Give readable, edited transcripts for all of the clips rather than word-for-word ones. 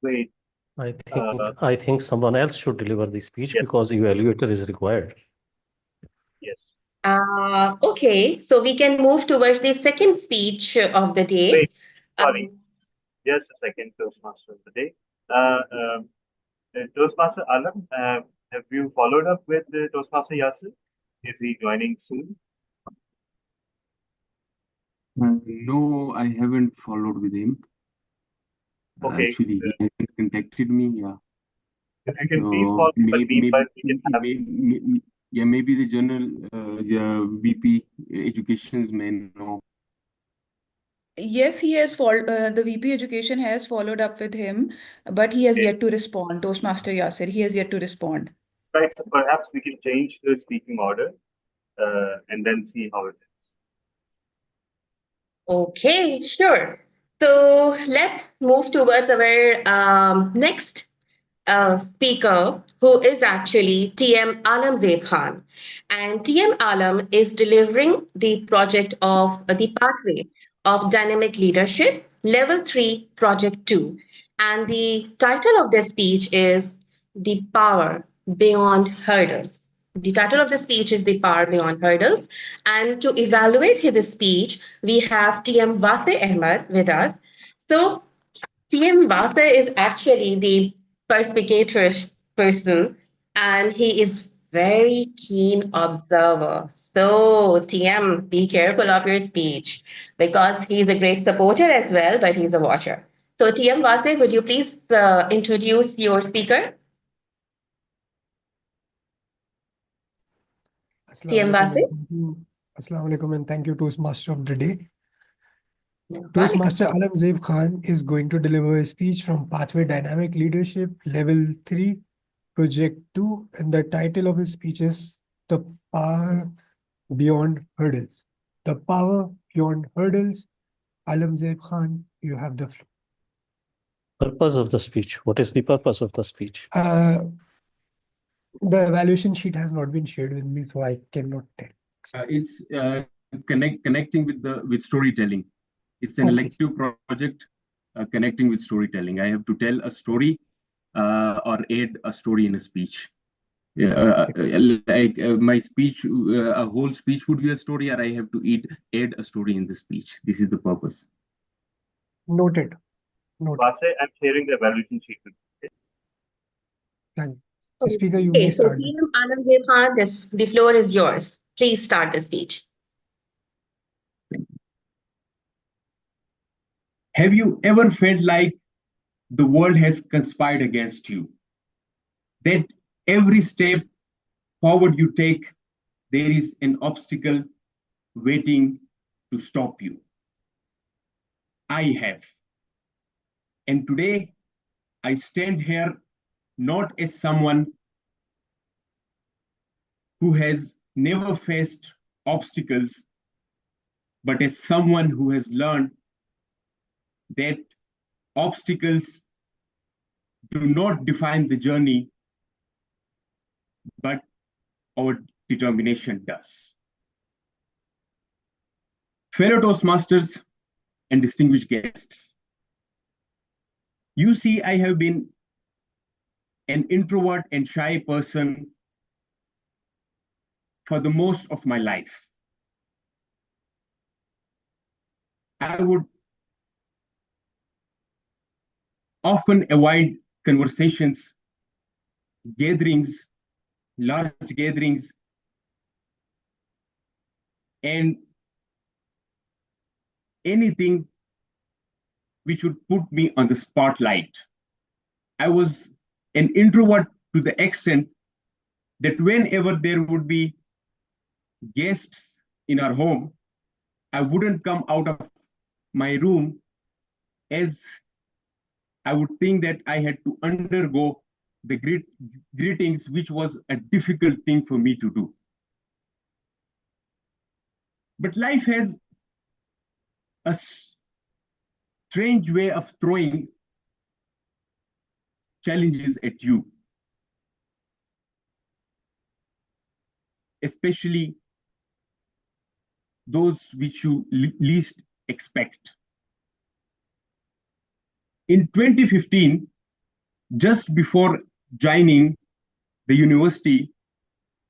Wait, I think someone else should deliver the speech yes, because evaluator is required. yes. Okay, so we can move towards the second speech of the day. Wait, sorry, just a second, Toastmaster of the day. Uh, um, Toastmaster Alam, have you followed up with Toastmaster Yasir? Is he joining soon? No, I haven't followed with him. Okay. Actually, he hasn't contacted me. Yeah. If you can please follow, but meanwhile we can have. Maybe the general VP education's man know. Yes, he has the VP Education has followed up with him, but he has yet to respond. Toastmaster Yasir, he has yet to respond. Right, so perhaps we can change the speaking order and then see how it is. Okay, sure. So let's move towards our next speaker, who is actually TM Alamzeeb Khan. And TM Alam is delivering the project of the pathway of dynamic leadership, level 3, project 2. And the title of the speech is The Power Beyond Hurdles. The title of the speech is The Power Beyond Hurdles. And to evaluate his speech, we have TM Vase Ahmed with us. So TM Vase is actually the perspicacious person and he is very keen observer. So TM, be careful of your speech because he's a great supporter as well, but he's a watcher. So TM Vase, would you please introduce your speaker? TM Vase? Assalamu alaikum and thank you, Toastmaster of the day. Toastmaster Alamzeeb Khan is going to deliver a speech from Pathway Dynamic Leadership, Level 3, Project 2, and the title of his speech is The Power Beyond Hurdles. The Power Beyond Hurdles. Alamzeeb Khan, you have the floor. Purpose of the speech. What is the purpose of the speech? The evaluation sheet has not been shared with me, so I cannot tell. It's connecting with storytelling. It's an elective project connecting with storytelling. I have to tell a story or add a story in a speech. My speech, a whole speech would be a story, or I have to add a story in the speech. This is the purpose. Noted. Vase, I'm sharing the evaluation sheet with you. Thank you. Speaker, you may start. So TM Alamzeeb Khan, the floor is yours. Please start the speech. Have you ever felt like the world has conspired against you? That every step forward you take, there is an obstacle waiting to stop you. I have. And today, I stand here not as someone who has never faced obstacles, but as someone who has learned that obstacles do not define the journey, but our determination does. Fellow Toastmasters and distinguished guests, you see, I have been an introvert and shy person for the most of my life. I would often avoid conversations, gatherings, large gatherings, and anything which would put me on the spotlight. I was an introvert to the extent that whenever there would be guests in our home, I wouldn't come out of my room, as I would think that I had to undergo the greetings, which was a difficult thing for me to do. But life has a strange way of throwing challenges at you, especially those which you least expect. In 2015, just before joining the university,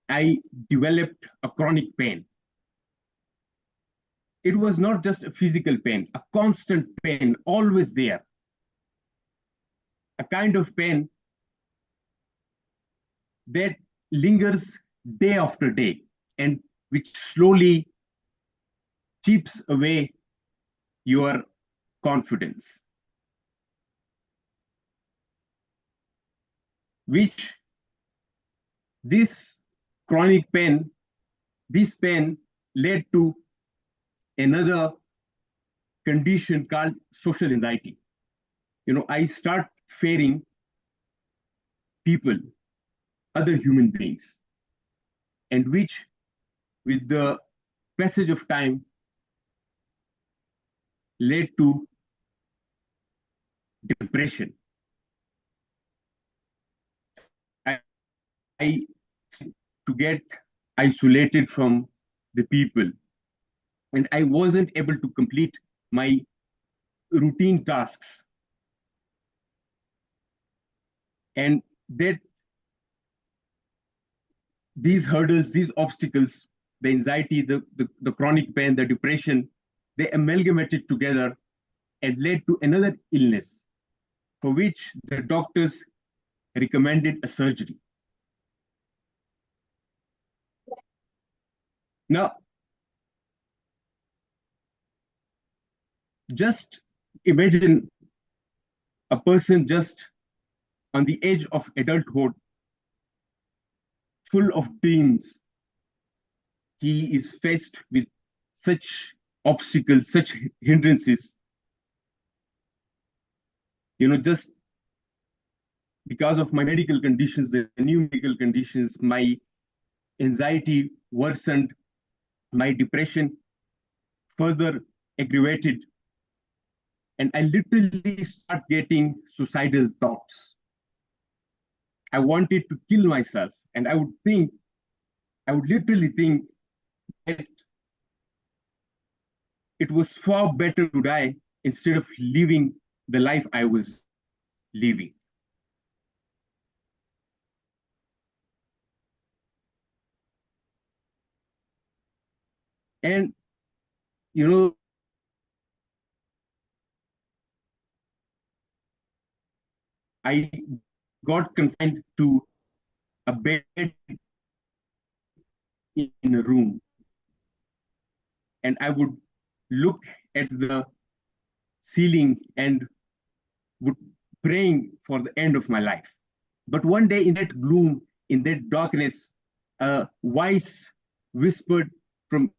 I developed a chronic pain. It was not just a physical pain, a constant pain, always there. A kind of pain that lingers day after day and which slowly chips away your confidence, which this chronic pain, this pain led to another condition called social anxiety. I start fearing people, other human beings, and which, with the passage of time, led to depression. I to get isolated from the people, and I wasn't able to complete my routine tasks. And that these hurdles, these obstacles, the anxiety, the chronic pain, the depression, they amalgamated together and led to another illness for which the doctors recommended a surgery. Now, just imagine a person just on the edge of adulthood, full of dreams. He is faced with such obstacles, such hindrances. Just because of my medical conditions, the new medical conditions, my anxiety worsened, my depression further aggravated, and I literally start getting suicidal thoughts. I wanted to kill myself, and I would literally think that it was far better to die instead of living the life I was living. And I got confined to a bed in a room, and I would look at the ceiling and would praying for the end of my life. But one day, in that gloom, in that darkness, a voice whispered from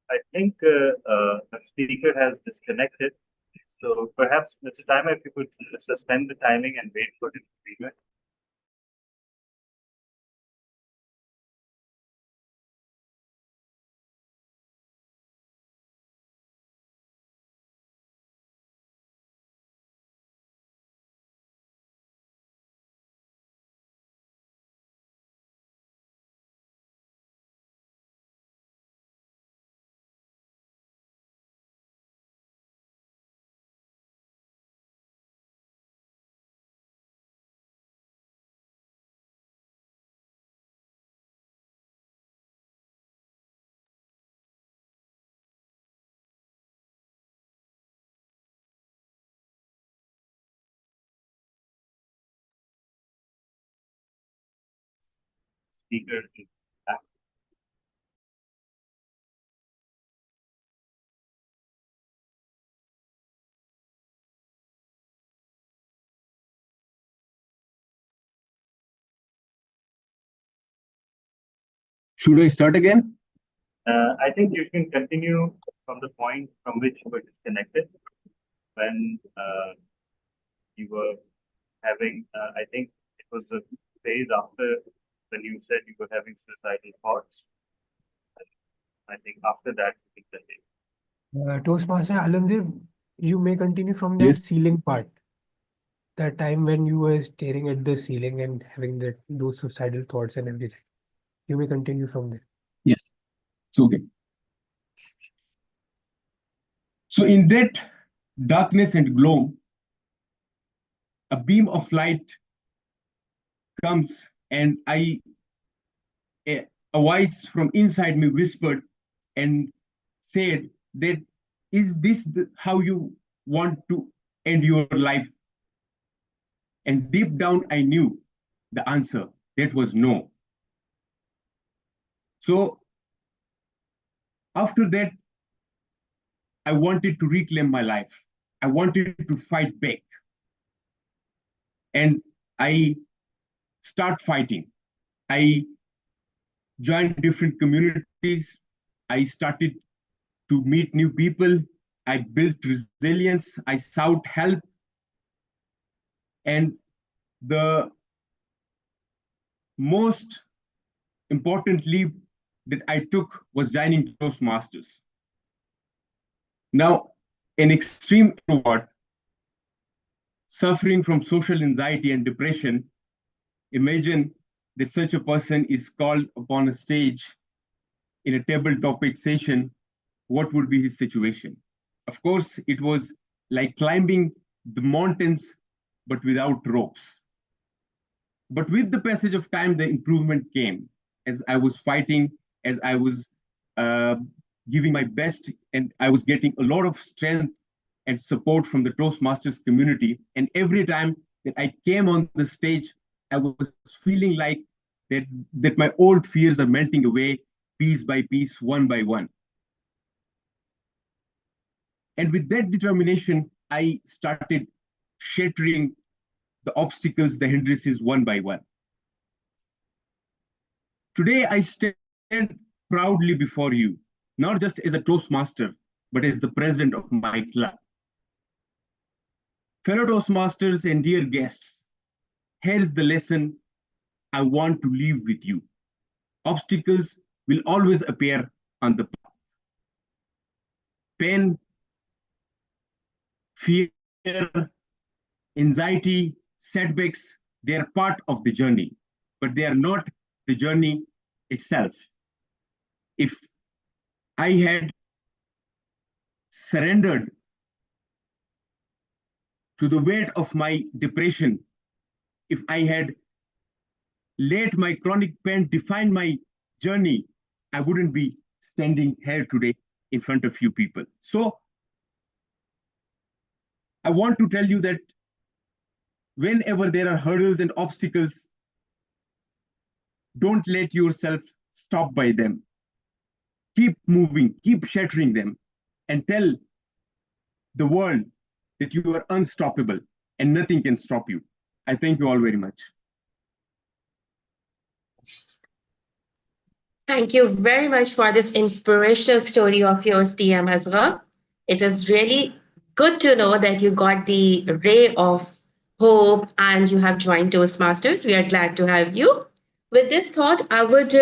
I think the speaker has disconnected. So perhaps, Mr. Timer, if you could suspend the timing and wait for the speaker. Speaker is back. Should I start again? I think you can continue from the point from which you were disconnected when you were having, I think it was the phase after when you said you were having suicidal thoughts. I think after that, we can continue. Toastmaster Alamdev, You may continue from that Yes. ceiling part. That time when you were staring at the ceiling and having those suicidal thoughts and everything. You may continue from there. Yes. It's okay. So in that darkness and gloom, a beam of light comes, and a voice from inside me whispered and said that, is this how you want to end your life? And deep down, I knew the answer. That was no. So after that, I wanted to reclaim my life. I wanted to fight back. And I start fighting. I joined different communities. I started to meet new people. I built resilience. I sought help. And the most important leap that I took was joining Toastmasters. Now, an extreme introvert suffering from social anxiety and depression, imagine that such a person is called upon a stage in a table topic session, what would be his situation? Of course, it was like climbing the mountains, but without ropes. But with the passage of time, the improvement came as I was fighting, as I was giving my best, and I was getting a lot of strength and support from the Toastmasters community. And every time that I came on the stage, I was feeling like that my old fears are melting away piece by piece, one by one. And with that determination, I started shattering the obstacles, the hindrances, one by one. Today, I stand proudly before you, not just as a Toastmaster, but as the president of my club. Fellow Toastmasters and dear guests, here's the lesson I want to leave with you. Obstacles will always appear on the path. Pain, fear, anxiety, setbacks, they are part of the journey, but they are not the journey itself. If I had surrendered to the weight of my depression, if I had let my chronic pain define my journey, I wouldn't be standing here today in front of you people. So I want to tell you that whenever there are hurdles and obstacles, don't let yourself stop by them. Keep moving, keep shattering them, and tell the world that you are unstoppable and nothing can stop you. I thank you all very much. Thank you very much for this inspirational story of yours, TM Azra. It is really good to know that you got the ray of hope and you have joined Toastmasters. We are glad to have you. With this thought, I would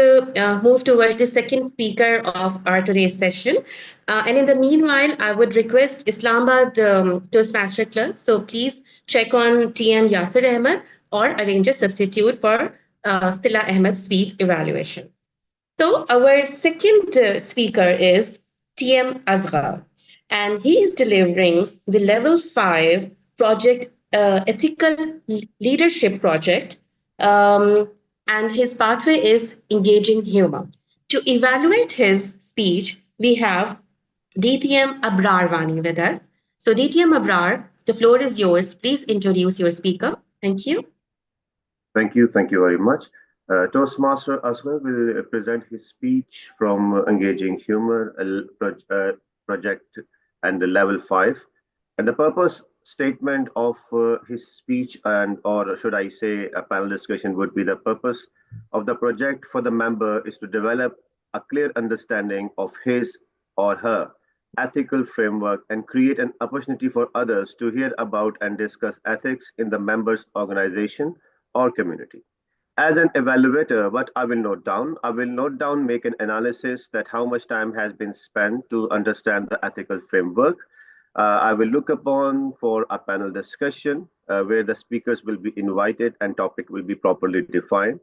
move towards the second speaker of our today's session. And in the meanwhile, I would request Islamabad Toastmaster Club. So please check on TM Yasir Ahmed or arrange a substitute for Sila Ahmed's speech evaluation. So, our second speaker is TM Azghar, and he is delivering the level 5 project, ethical leadership project, and his pathway is engaging humor. To evaluate his speech, we have DTM Abrar Vani with us. So, DTM Abrar, the floor is yours. Please introduce your speaker. Thank you. Thank you very much. Toastmaster Asghar will present his speech from Engaging Humor project and level 5. And the purpose statement of his speech, and or should I say a panel discussion, would be the purpose of the project for the member is to develop a clear understanding of his or her ethical framework and create an opportunity for others to hear about and discuss ethics in the member's organization or community. As an evaluator, what I will note down, make an analysis that how much time has been spent to understand the ethical framework, I will look upon for a panel discussion where the speakers will be invited and topic will be properly defined.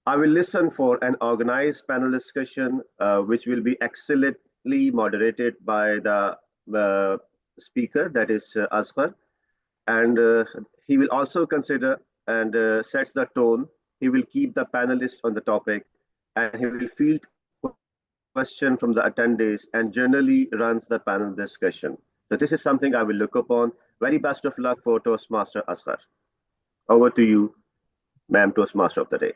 I will listen for an organized panel discussion, which will be excellently moderated by the speaker, that is Asghar, and he will also consider and sets the tone. He will keep the panelists on the topic, and he will field question from the attendees and generally runs the panel discussion. So this is something I will look upon. Very best of luck for Toastmaster Asghar. Over to you, ma'am, Toastmaster of the day.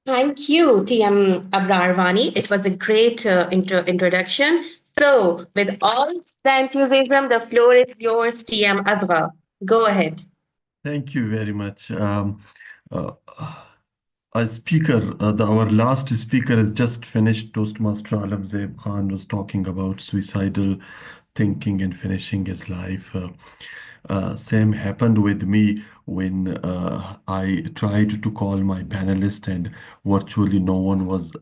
Thank you, TM Abrarwani. It was a great introduction. So, with all the enthusiasm, the floor is yours, TM Azra. Go ahead. Thank you very much. Uh, our last speaker has just finished. Toastmaster Alam Zeeb Khan was talking about suicidal thinking and finishing his life. Same happened with me when I tried to call my panelist and virtually no one was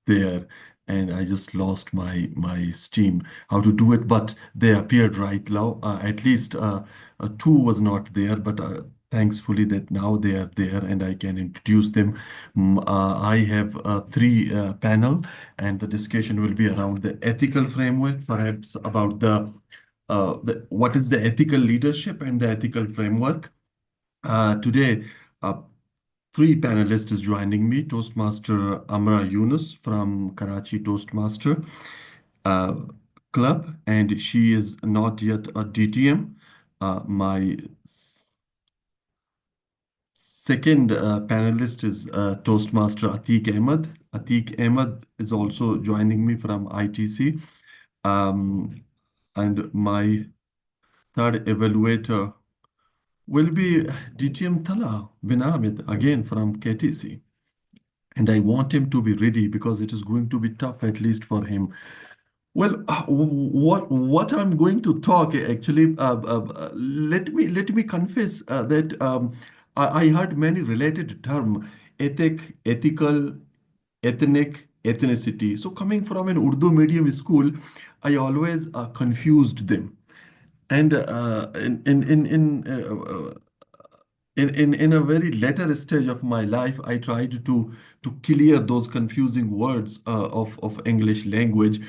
there, and I just lost my steam how to do it. But they appeared right now. At least two was not there, but thankfully that now they are there and I can introduce them. I have three panel, and the discussion will be around the ethical framework, perhaps about what is the ethical leadership and the ethical framework. Today, three panelists is joining me. Toastmaster Amra Yunus from Karachi Toastmaster Club, and she is not yet a DTM. My second panelist is Toastmaster Atiq Ahmed. Atiq Ahmed is also joining me from ITC. And my third evaluator will be DTM Tala bin Ahmed, again from KTC. And I want him to be ready because it is going to be tough, at least for him. Well, what I'm going to talk actually, let me confess that I heard many related term: ethic, ethical, ethnic, ethnicity. So coming from an Urdu medium school, I always confused them. And in a very later stage of my life, I tried to clear those confusing words of English language.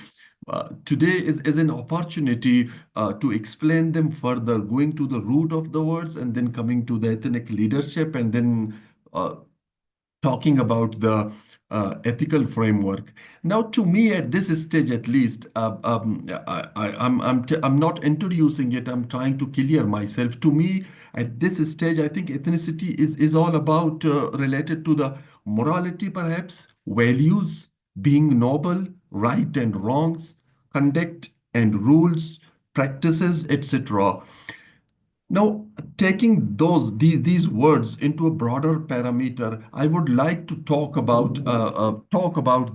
Today is an opportunity to explain them further, going to the root of the words and then coming to the ethnic leadership and then talking about the ethical framework. Now, to me, at this stage, at least, I'm not introducing it. I'm trying to clear myself. To me, at this stage, I think ethnicity is all about related to the morality, perhaps values, being noble, right and wrongs, conduct and rules, practices, etc. Now, taking these words into a broader parameter, I would like to talk about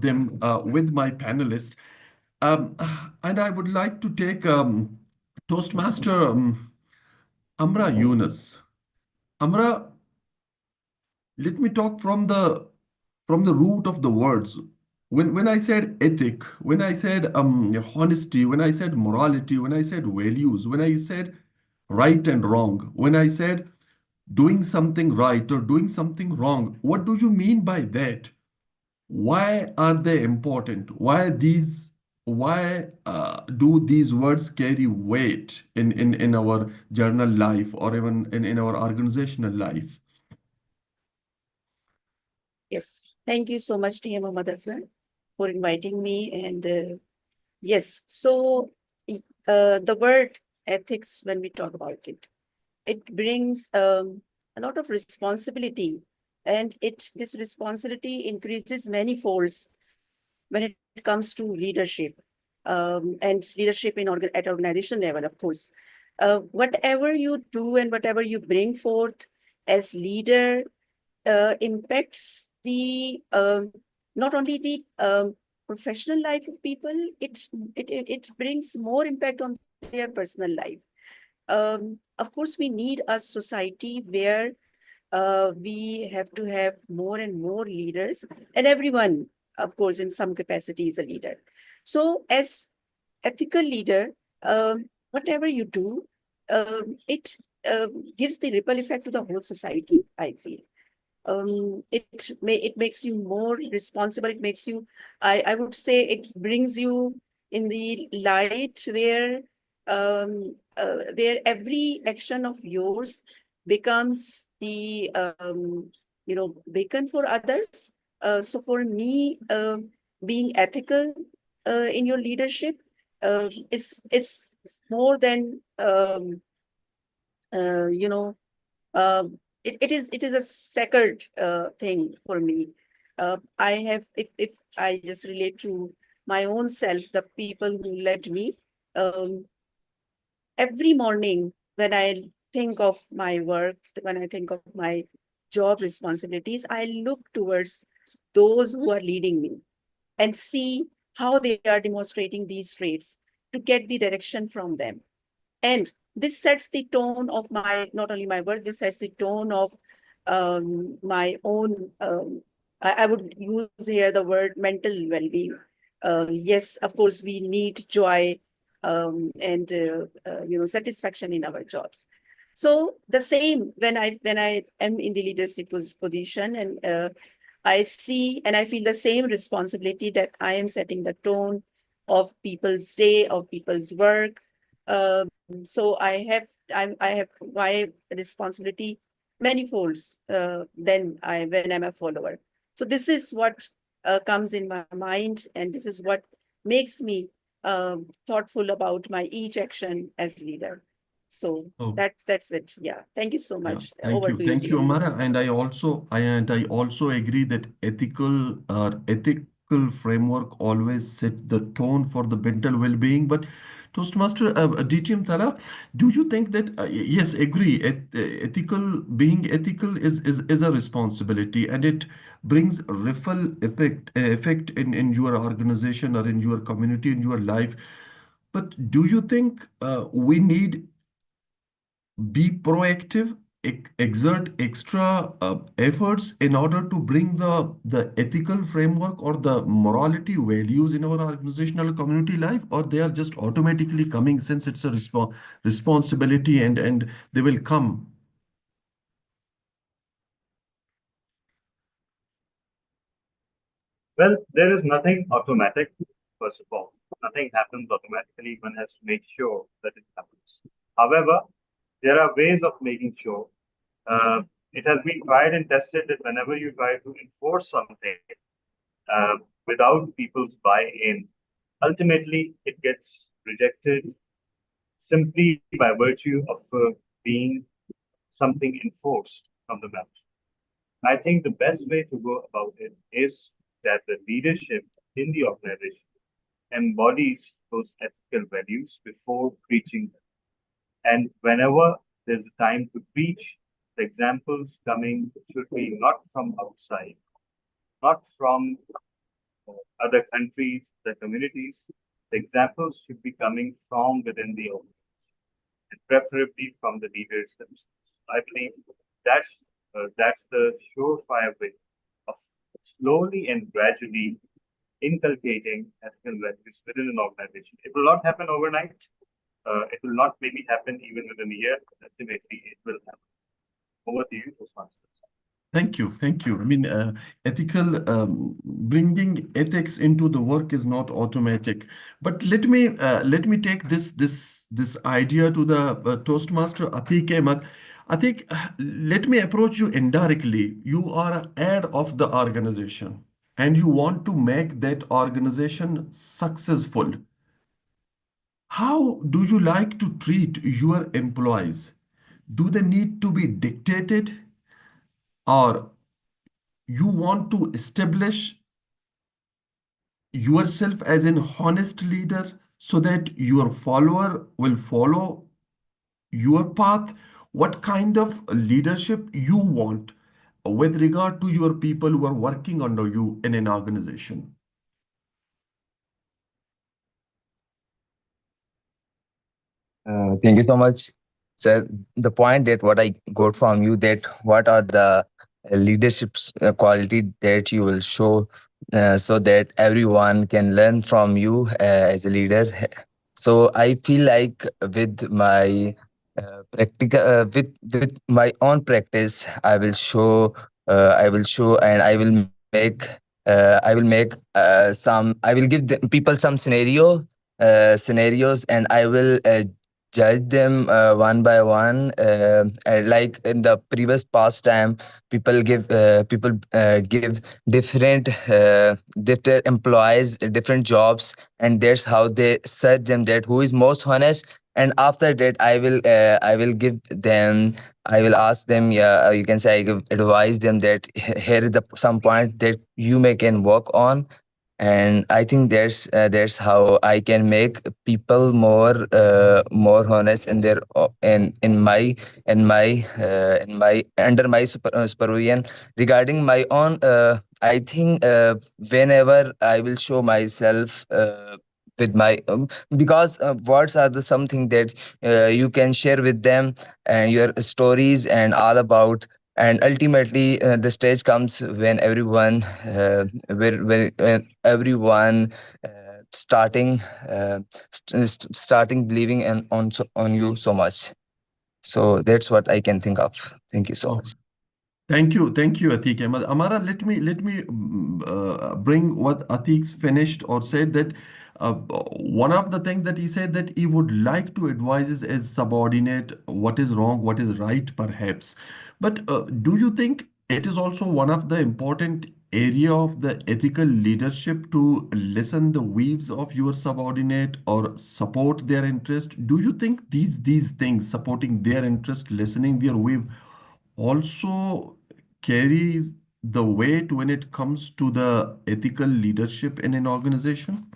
them with my panelists, um, and I would like to take Toastmaster Amra Yunus. Amra, let me talk from the root of the words. When I said ethic, when I said honesty, when I said morality, when I said values, when I said right and wrong, when I said doing something right or doing something wrong, what do you mean by that? Why are they important? Why do these words carry weight in our journal life or even in our organizational life? Yes, thank you so much, TM Ahmad as well, for inviting me. And yes, so the word ethics, when we talk about it, it brings a lot of responsibility, and this responsibility increases many folds when it comes to leadership, and leadership at organization level, of course. Whatever you do and whatever you bring forth as leader impacts the not only the professional life of people, it brings more impact on their personal life. Of course, we need a society where we have to have more and more leaders, and everyone, of course, in some capacity is a leader. So as ethical leader, whatever you do, it gives the ripple effect to the whole society, I feel. It makes you more responsible. It makes you, I would say, it brings you in the light where every action of yours becomes the beacon for others. So for me, being ethical in your leadership is more than you know it is a sacred thing for me. I have, if I just relate to my own self, the people who led me, um, every morning when I think of my work, when I think of my job responsibilities, I look towards those who are leading me and see how they are demonstrating these traits to get the direction from them. And this sets the tone of my, not only my work, this sets the tone of my own, I would use here the word mental well-being. Yes, of course, we need joy and satisfaction in our jobs. So the same when I am in the leadership position, and I see and I feel the same responsibility that I am setting the tone of people's day, of people's work. So I have my responsibility manifolds than when I'm a follower. So this is what comes in my mind, and this is what makes me thoughtful about my each action as leader. So Oh. that's it. Yeah. Thank you so Yeah, much. thank Over you. to you, Thank you, DM. Amara. And I also agree that ethical framework always set the tone for the mental well-being. But Toastmaster DTM Tala, do you think that yes, agree, being ethical is a responsibility, and it brings a ripple effect in your organization or in your community, in your life. But do you think we need be proactive, exert extra efforts in order to bring the ethical framework or the morality values in our organizational community life, or they are just automatically coming since it's a responsibility and they will come? Well, there is nothing automatic, first of all. Nothing happens automatically. One has to make sure that it happens. However, there are ways of making sure. It has been tried and tested that whenever you try to enforce something without people's buy-in, ultimately it gets rejected simply by virtue of being something enforced from the management. I think the best way to go about it is that the leadership in the organization embodies those ethical values before preaching them. And whenever there's a time to preach, the examples coming should be not from outside, not from other countries, the communities. The examples should be coming from within the organization, and preferably from the leaders themselves. I believe that's the surefire way of slowly and gradually inculcating ethical values within an organization. It will not happen overnight. It will not maybe happen even within a year. Ultimately, it will happen. Over to you, Toastmasters. Thank you, thank you. I mean, bringing ethics into the work is not automatic. But let me take this idea to the Toastmaster Atiq Ahmed. Atiq, let me approach you indirectly. You are a head of the organization, and you want to make that organization successful. How do you like to treat your employees? Do they need to be dictated, or you want to establish yourself as an honest leader so that your follower will follow your path? What kind of leadership you want with regard to your people who are working under you in an organization? Thank you so much, sir. The point that what I got from you, that what are the leadership quality that you will show so that everyone can learn from you as a leader. So I feel like with my practical with my own practice, I will show, and I will make I will give people some scenarios, and I will judge them one by one. Like in the previous past time, people give different different employees different jobs, and that's how they search them that who is most honest. And after that, I will give them, I will ask them, yeah, you can say I give advise them that here is the some point that you may can work on. And I think that's how I can make people more honest in their in my under my supervision. Regarding my own, I think whenever I will show myself with my because words are the something that you can share with them, and your stories and all about. And ultimately the stage comes when everyone when everyone starting starting believing and on you so much. So that's what I can think of. Thank you so Oh, much. thank you, Atiq Ahmed. Amara, let me bring what Atiq's finished or said that one of the things that he said that he would like to advise is as subordinate what is wrong, what is right, perhaps. But do you think it is also one of the important area of the ethical leadership to listen the weaves of your subordinate or support their interest? Do you think these things, supporting their interest, listening their weave, also carries the weight when it comes to the ethical leadership in an organization?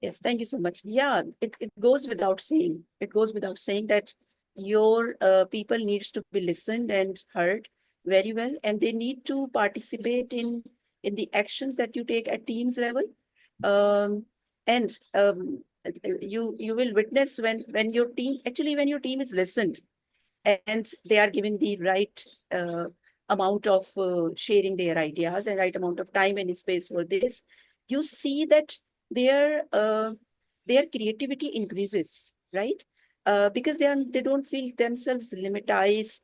Yes, thank you so much. Yeah, it goes without saying. It goes without saying that your people needs to be listened and heard very well, and they need to participate in the actions that you take at teams level. And you will witness when your team actually when your team is listened and they are given the right amount of sharing their ideas and right amount of time and space for this, you see that their uh, their creativity increases, right? Because they don't feel themselves limitized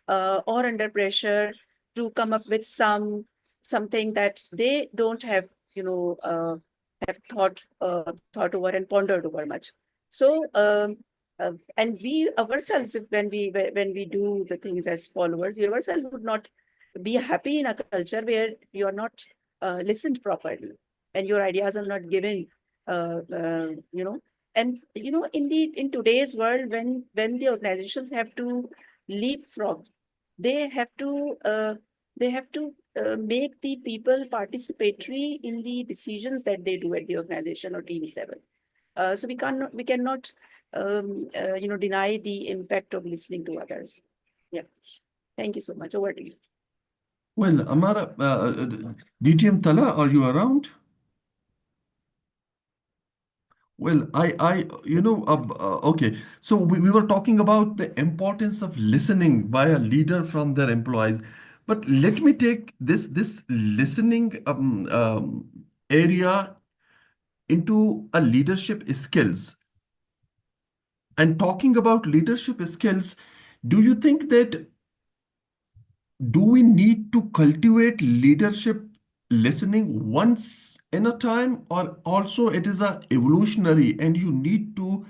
or under pressure to come up with something that they don't have, have thought over and pondered over much. So and we ourselves, if when we do the things as followers, you yourself would not be happy in a culture where you are not listened properly and your ideas are not given and in today's world, when the organizations have to leapfrog, they have to make the people participatory in the decisions that they do at the organization or teams level. So we cannot deny the impact of listening to others. Yeah. Thank you so much. Over to you. Well, Amara, DTM Tala, are you around? Well, okay. So we were talking about the importance of listening by a leader from their employees. But let me take this listening area into a leadership skills. And talking about leadership skills, do you think that do we need to cultivate leadership listening once in a time, or also it is a evolutionary and you need to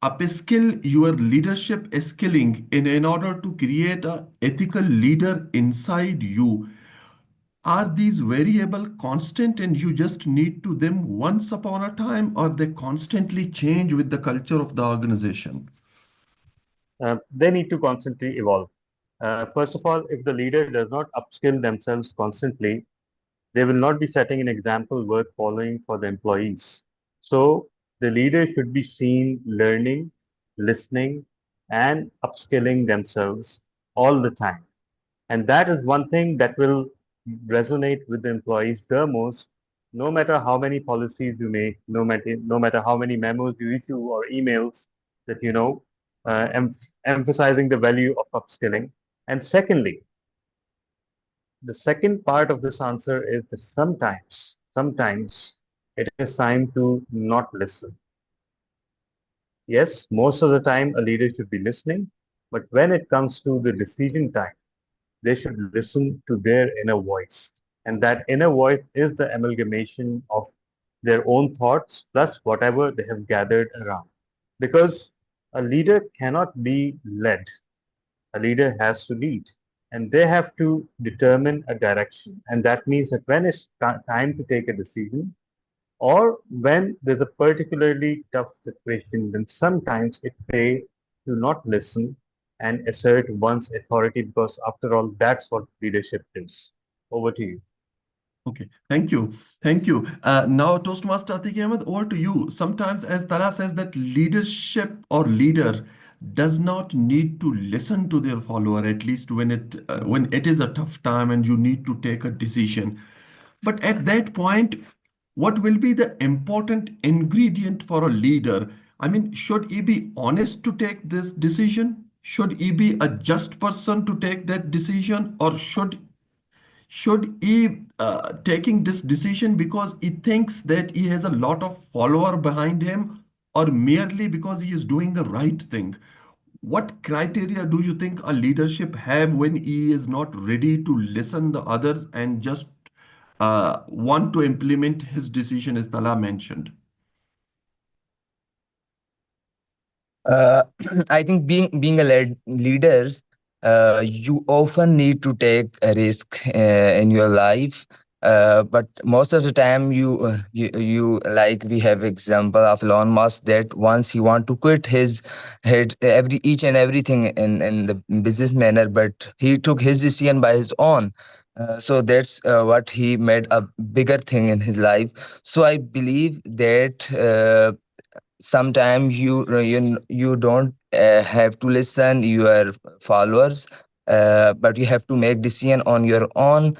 upskill your leadership skilling in order to create a ethical leader inside you? Are these variable constant and you just need to them once upon a time, or they constantly change with the culture of the organization? They need to constantly evolve. First of all, if the leader does not upskill themselves constantly, they will not be setting an example worth following for the employees. So the leader should be seen learning, listening, and upskilling themselves all the time. And that is one thing that will resonate with the employees the most, no matter how many policies you make, no matter how many memos you issue or emails that emphasizing the value of upskilling. And secondly, the second part of this answer is that sometimes it is time to not listen. Yes, most of the time a leader should be listening, but when it comes to the decision time, they should listen to their inner voice. And that inner voice is the amalgamation of their own thoughts plus whatever they have gathered around. Because a leader cannot be led, a leader has to lead. And they have to determine a direction. And that means that when it's time to take a decision, or when there's a particularly tough situation, then sometimes it pays to not listen and assert one's authority, because after all, that's what leadership is. Over to you. Okay, thank you. Thank you. Now, Toastmaster Atiq Ahmed, over to you. Sometimes, as Tala says, that leadership or leader does not need to listen to their follower, at least when it is a tough time and you need to take a decision. But at that point, what will be the important ingredient for a leader? I mean, should he be honest to take this decision? Should he be a just person to take that decision, or should he taking this decision because he thinks that he has a lot of follower behind him, or merely because he is doing the right thing? What criteria do you think a leadership have when he is not ready to listen the others and just want to implement his decision, as Tala mentioned? Uh, I think being a leaders, you often need to take a risk in your life. But most of the time, you like we have example of Elon Musk that once he want to quit his each and everything in the business manner, but he took his decision by his own. So that's what he made a bigger thing in his life. So I believe that. Sometimes you don't have to listen your followers, but you have to make decision on your own.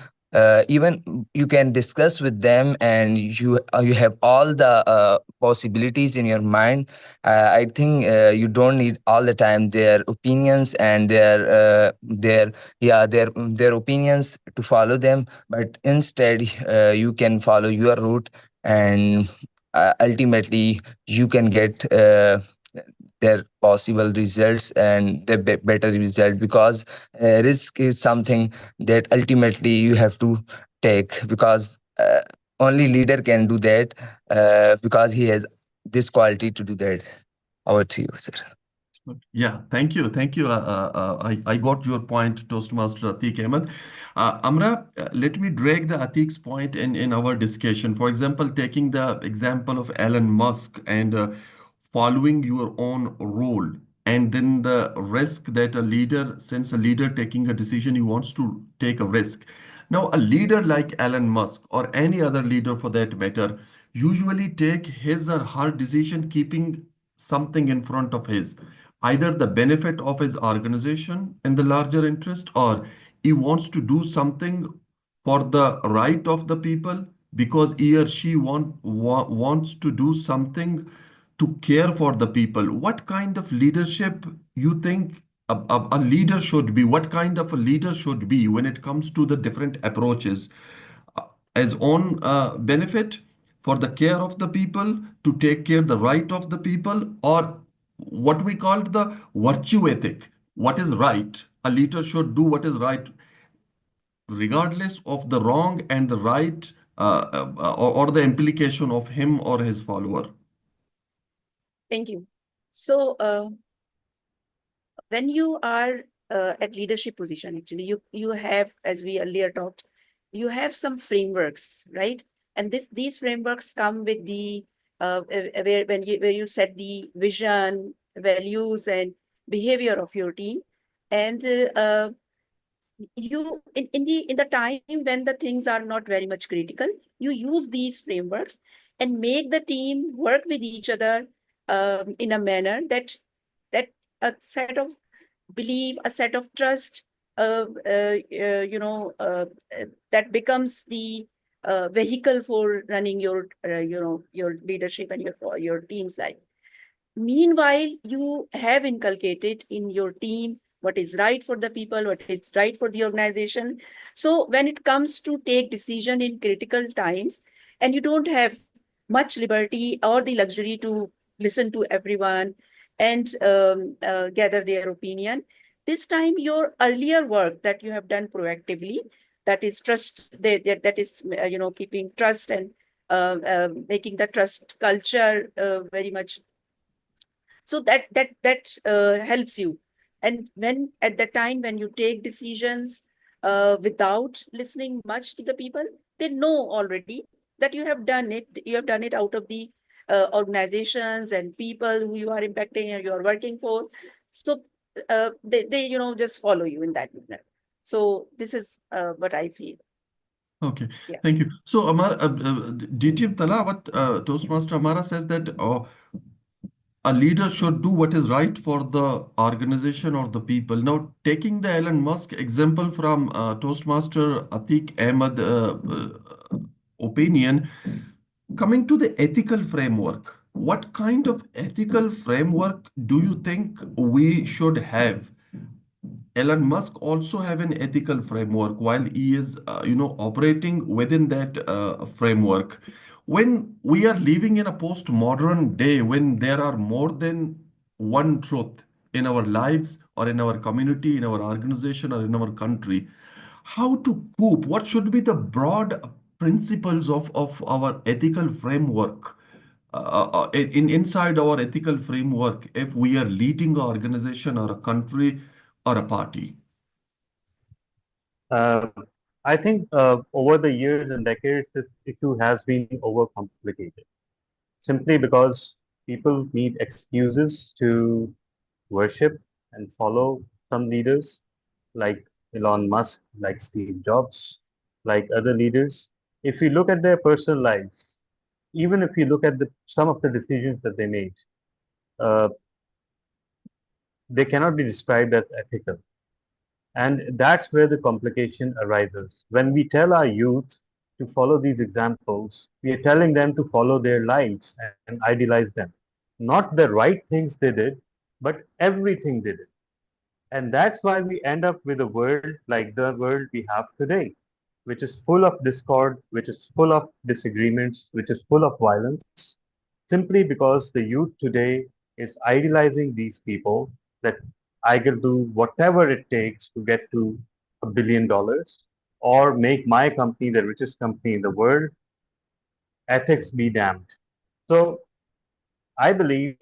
Even you can discuss with them, and you have all the possibilities in your mind. I think you don't need all the time their opinions and their opinions to follow them, but instead you can follow your route, and ultimately you can get their possible results and the better result, because risk is something that ultimately you have to take, because only leader can do that, because he has this quality to do that. Over to you, sir. Yeah, thank you. Thank you. I got your point, Toastmaster Atiq Ahmed. Amra, let me drag the Atiq's point in our discussion. For example, taking the example of Elon Musk and following your own role, and then the risk that a leader, since a leader taking a decision, he wants to take a risk. Now, a leader like Elon Musk or any other leader for that matter usually take his or her decision keeping something in front of his, either the benefit of his organization in the larger interest, or he wants to do something for the right of the people because he or she wants to do something to care for the people. What kind of leadership you think a leader should be? What kind of a leader should be when it comes to the different approaches? Uh, as own benefit for the care of the people, to take care the right of the people, or what we called the virtue ethic, what is right? A leader should do what is right regardless of the wrong and the right, or the implication of him or his follower. Thank you. So when you are at leadership position, actually, you have, as we earlier talked, you have some frameworks, right? And these frameworks come with the where you set the vision, values, and behavior of your team, and you in the time when the things are not very much critical, you use these frameworks and make the team work with each other in a manner that a set of belief, a set of trust, that becomes the vehicle for running your your leadership and your team's life. Meanwhile, you have inculcated in your team what is right for the people, what is right for the organization. So when it comes to take decision in critical times, and you don't have much liberty or the luxury to listen to everyone, and gather their opinion. This time, your earlier work that you have done proactively, that is trust, that is, keeping trust and making the trust culture very much, so that helps you. And when at the time when you take decisions without listening much to the people, they know already that you have done it. You have done it out of the organizations and people who you are impacting and you are working for. So they just follow you in that manner. So this is what I feel. Okay, Yeah. thank you. So, DTM Tala, what Toastmaster Amara says that a leader should do what is right for the organization or the people. Now, taking the Elon Musk example from Toastmaster Atiq Ahmed opinion, coming to the ethical framework, what kind of ethical framework do you think we should have? Elon Musk also have an ethical framework while he is, operating within that framework. When we are living in a postmodern day, when there are more than one truth in our lives or in our community, in our organization, or in our country, how to cope? What should be the broad principles of our ethical framework? Inside our ethical framework, if we are leading an organization or a country or a party. Uh, I think over the years and decades, this issue has been overcomplicated simply because people need excuses to worship and follow some leaders like Elon Musk, like Steve Jobs, like other leaders. If you look at their personal lives, even if you look at some of the decisions that they made, uh, they cannot be described as ethical. And that's where the complication arises. When we tell our youth to follow these examples, we are telling them to follow their lives and idealize them. Not the right things they did, but everything they did. And that's why we end up with a world like the world we have today, which is full of discord, which is full of disagreements, which is full of violence, simply because the youth today is idealizing these people that I will do whatever it takes to get to $1 billion or make my company the richest company in the world. Ethics be damned. So I believe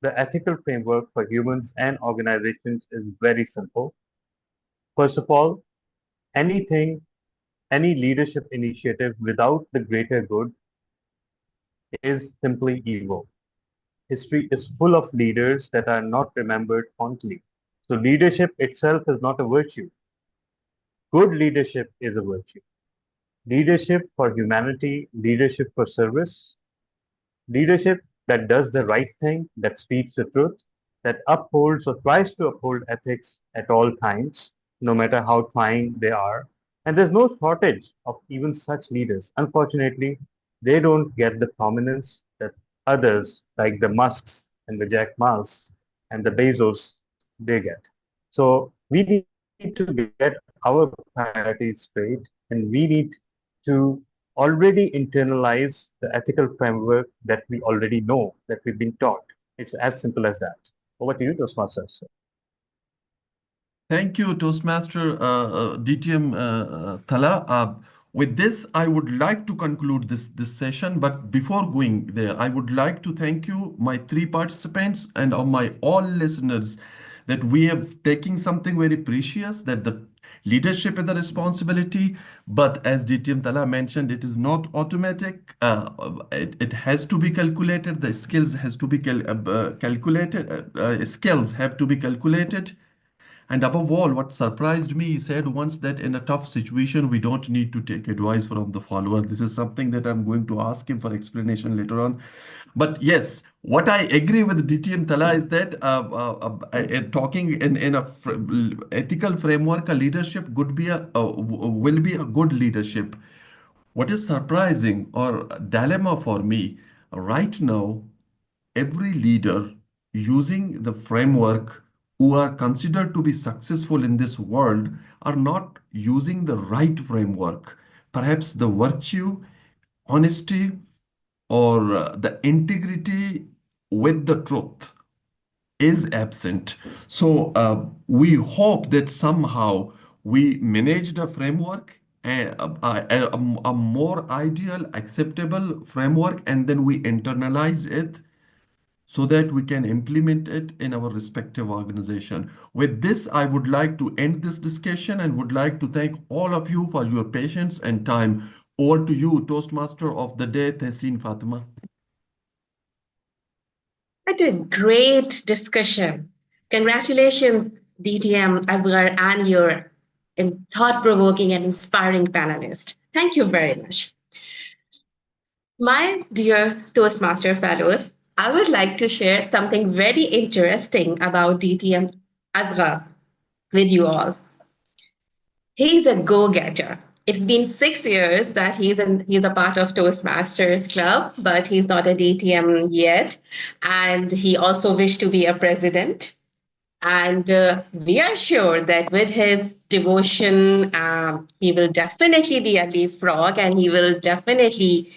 the ethical framework for humans and organizations is very simple. First of all, anything, any leadership initiative without the greater good is simply evil. History is full of leaders that are not remembered fondly. So leadership itself is not a virtue. Good leadership is a virtue. Leadership for humanity, leadership for service, leadership that does the right thing, that speaks the truth, that upholds or tries to uphold ethics at all times, no matter how trying they are. And there's no shortage of even such leaders. Unfortunately, they don't get the prominence that others, like the Musks and the Jack Ma's and the Bezos, they get. So we need to get our priorities straight, and we need to already internalize the ethical framework that we already know, that we've been taught. It's as simple as that. Over to you, Toastmasters. Thank you, Toastmaster DTM Thala. With this, I would like to conclude this session. But before going there, I would like to thank you, my three participants, and my all listeners, that we have taken something very precious, that the leadership is a responsibility. But as DTM Thala mentioned, it is not automatic. It has to be calculated. The skills has to be calculated. Skills have to be calculated. And above all, what surprised me, he said once that in a tough situation, we don't need to take advice from the follower. This is something that I'm going to ask him for explanation later on. But yes, what I agree with DTM Tala is that talking in a ethical framework, a leadership could be will be a good leadership. What is surprising or dilemma for me right now, every leader using the framework who are considered to be successful in this world are not using the right framework. Perhaps the virtue, honesty, or the integrity with the truth. is absent. So we hope that somehow we manage the framework, a more ideal, acceptable framework, and then we internalize it so that we can implement it in our respective organization. With this, I would like to end this discussion and would like to thank all of you for your patience and time. Over to you, Toastmaster of the day, Tehseen Fatima. What a great discussion. Congratulations, DTM, Asghar, and your thought-provoking and inspiring panelist. Thank you very much. My dear Toastmaster fellows, I would like to share something very interesting about DTM Asghar with you all. He's a go-getter. It's been 6 years that he's a part of Toastmasters Club, but he's not a DTM yet. And he also wished to be a president. And we are sure that with his devotion, he will definitely be a leapfrog and he will definitely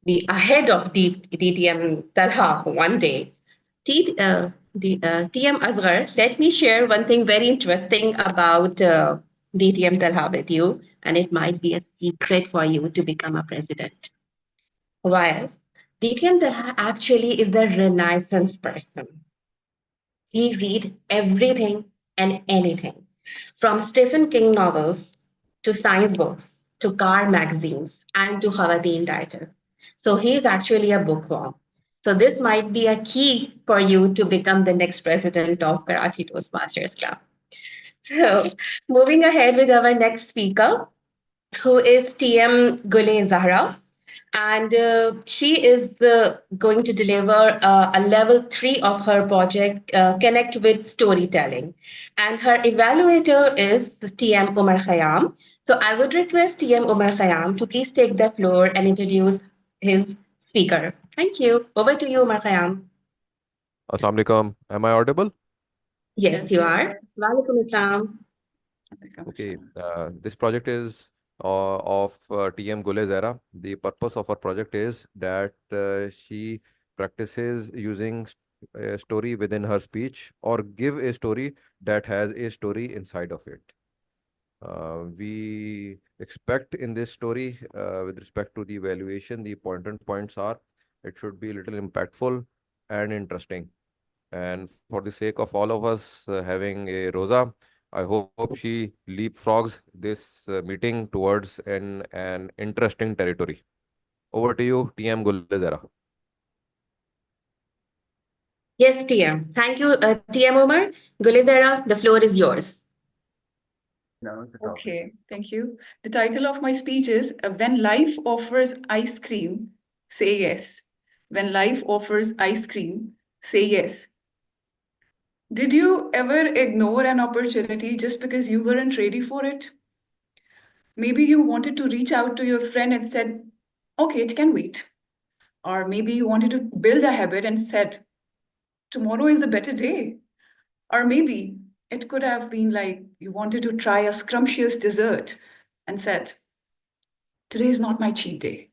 be ahead of DTM Talha one day. TM Asghar, let me share one thing very interesting about DTM Talha with you, and it might be a secret for you to become a president. While DTM Talha actually is the Renaissance person. He read everything and anything, from Stephen King novels to science books to car magazines and to Khawateen Digest. So he's actually a bookworm. So this might be a key for you to become the next president of Karachi Toastmasters Club. So moving ahead with our next speaker, who is TM Gule Zahra. And she is going to deliver a level 3 of her project, Connect with Storytelling. And her evaluator is TM Umar Khayyam. So I would request TM Umar Khayyam to please take the floor and introduce his speaker. Thank you. Over to you, Umar Khayyam. Assalamu alaikum. Am I audible? Yes, you are. Walaikum assalam. Okay. This project is of TM Gule Zara. The purpose of our project is that she practices using a story within her speech or give a story that has a story inside of it. We expect in this story, with respect to the evaluation, the important points are it should be a little impactful and interesting. And for the sake of all of us having a Rosa, I hope she leapfrogs this meeting towards an interesting territory. Over to you, TM Gulzara. Yes, TM. Thank you, TM Umar. Gulizara, the floor is yours. Okay, thank you. The title of my speech is When Life Offers Ice Cream, Say Yes. When life offers ice cream, say yes. Did you ever ignore an opportunity just because you weren't ready for it? Maybe you wanted to reach out to your friend and said, okay, it can wait. Or maybe you wanted to build a habit and said, tomorrow is a better day. Or maybe it could have been like you wanted to try a scrumptious dessert and said, today is not my cheat day.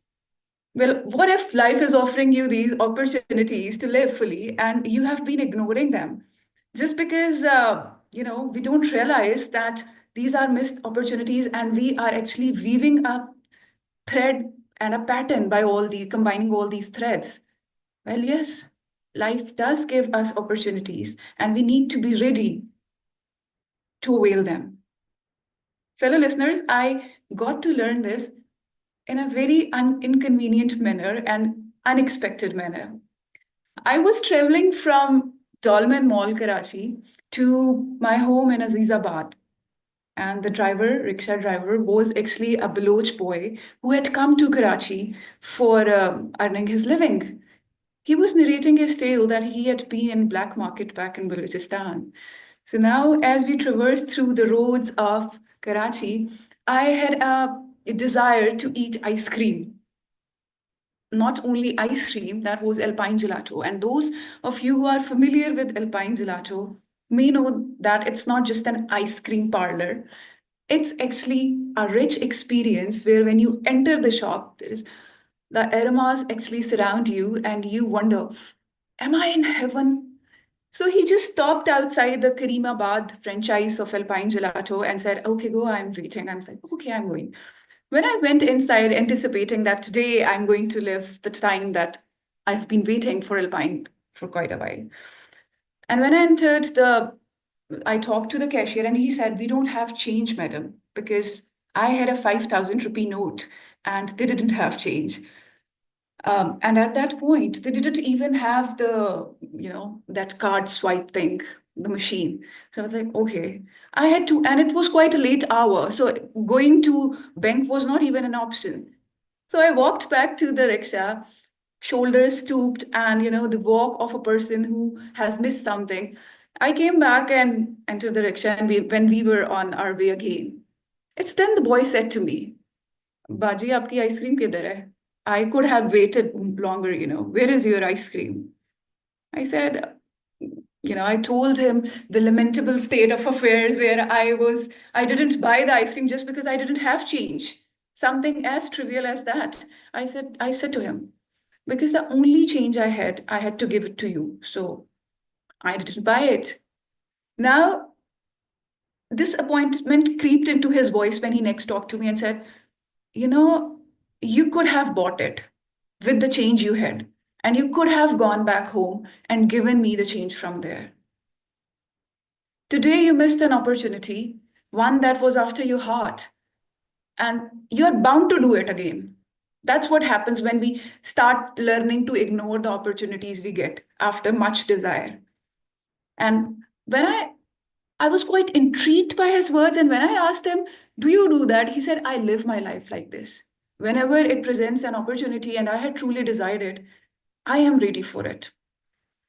Well, what if life is offering you these opportunities to live fully and you have been ignoring them? Just because, we don't realize that these are missed opportunities and we are actually weaving a thread and a pattern by combining all these threads. Well, yes, life does give us opportunities and we need to be ready to avail them. Fellow listeners, I got to learn this in a very inconvenient manner and unexpected manner. I was traveling from Dolmen Mall, Karachi, to my home in Azizabad. And the rickshaw driver, was actually a Baloch boy who had come to Karachi for earning his living. He was narrating his tale that he had been in black market back in Balochistan. So now, as we traversed through the roads of Karachi, I had a desire to eat ice cream. Not only ice cream, that was Alpine Gelato. And those of you who are familiar with Alpine Gelato may know that it's not just an ice cream parlor. It's actually a rich experience where when you enter the shop, the aromas actually surround you and you wonder, am I in heaven? So he just stopped outside the Karimabad franchise of Alpine Gelato and said, okay, go, I'm waiting. I'm like, okay, I'm going. When I went inside anticipating that today I'm going to live the time that I've been waiting for Alpine for quite a while. And when I entered I talked to the cashier and he said, we don't have change, madam, because I had a 5,000 rupee note and they didn't have change. And at that point, they didn't even have that card swipe thing, the machine. So I was like, okay. I had to, and it was quite a late hour. So going to bank was not even an option. So I walked back to the rickshaw, shoulders stooped, and the walk of a person who has missed something. I came back and entered the rickshaw, and when we were on our way again, it's then the boy said to me, Baji, aapki ice cream kidhar hai? I could have waited longer, where is your ice cream? I said, I told him the lamentable state of affairs where I didn't buy the ice cream just because I didn't have change. Something as trivial as that. I said to him, because the only change I had to give it to you. So I didn't buy it. Now, disappointment creeped into his voice when he next talked to me and said, you could have bought it with the change you had, and you could have gone back home and given me the change from there. Today, you missed an opportunity, one that was after your heart, and you're bound to do it again. That's what happens when we start learning to ignore the opportunities we get after much desire. And when I was quite intrigued by his words, and when I asked him, do you do that? He said, I live my life like this. Whenever it presents an opportunity and I had truly desired it, I am ready for it.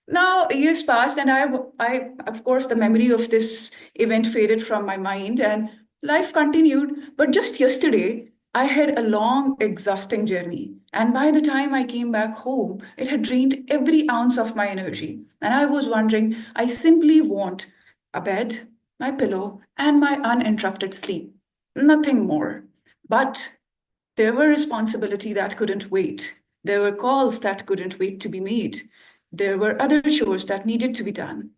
Now, years passed, and I, of course, the memory of this event faded from my mind, and life continued. But just yesterday, I had a long, exhausting journey. And by the time I came back home, it had drained every ounce of my energy. And I was wondering, I simply want a bed, my pillow, and my uninterrupted sleep. Nothing more. But there were responsibilities that couldn't wait. There were calls that couldn't wait to be made. There were other chores that needed to be done.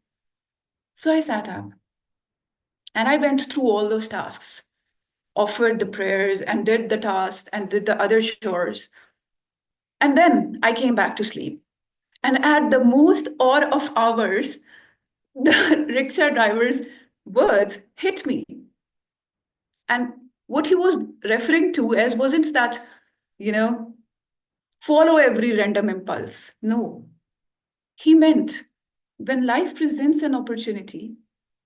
So I sat up and I went through all those tasks, offered the prayers and did the tasks and did the other chores. And then I came back to sleep. And at the most odd of hours, the rickshaw driver's words hit me. And what he was referring to as wasn't that, follow every random impulse. No, he meant when life presents an opportunity,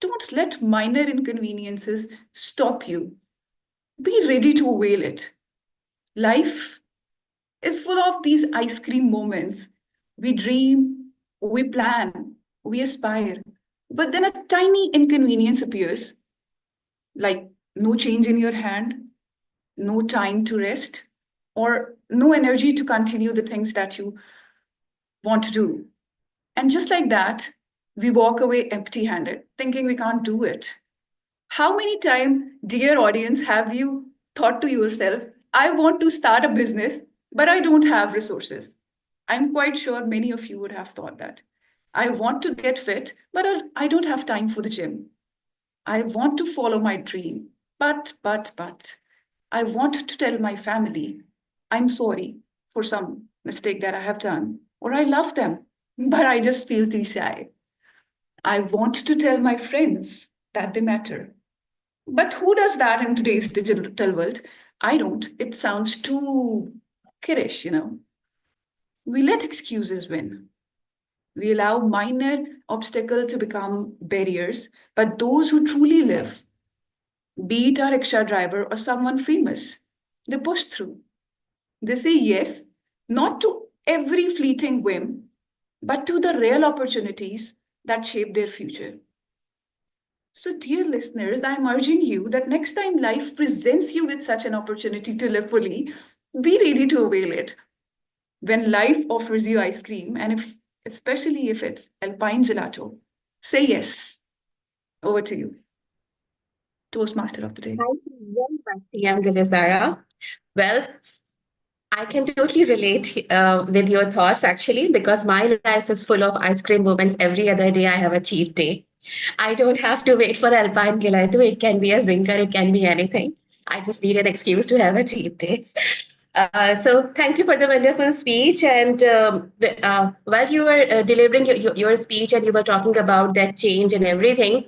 don't let minor inconveniences stop you. Be ready to avail it. Life is full of these ice cream moments. We dream, we plan, we aspire, but then a tiny inconvenience appears, like no change in your hand, no time to rest, or no energy to continue the things that you want to do. And just like that, we walk away empty-handed, thinking we can't do it. How many times, dear audience, have you thought to yourself, I want to start a business, but I don't have resources? I'm quite sure many of you would have thought that. I want to get fit, but I don't have time for the gym. I want to follow my dream, but, I want to tell my family, I'm sorry for some mistake that I have done, or I love them, but I just feel too shy. I want to tell my friends that they matter. But who does that in today's digital world? I don't. It sounds too kiddish, We let excuses win. We allow minor obstacles to become barriers, but those who truly live, be it a rickshaw driver or someone famous, they push through. They say yes, not to every fleeting whim, but to the real opportunities that shape their future. So, dear listeners, I'm urging you that next time life presents you with such an opportunity to live fully, be ready to avail it. When life offers you ice cream, and especially if it's Alpine Gelato, say yes. Over to you, Toastmaster of the day. Thank you very much, TM Gilizara. Well, I can totally relate with your thoughts actually, because my life is full of ice cream moments. Every other day, I have a cheat day. I don't have to wait for Alpine Gelato. It can be a zinker, it can be anything. I just need an excuse to have a cheat day. So thank you for the wonderful speech. And while you were delivering your speech and you were talking about that change and everything,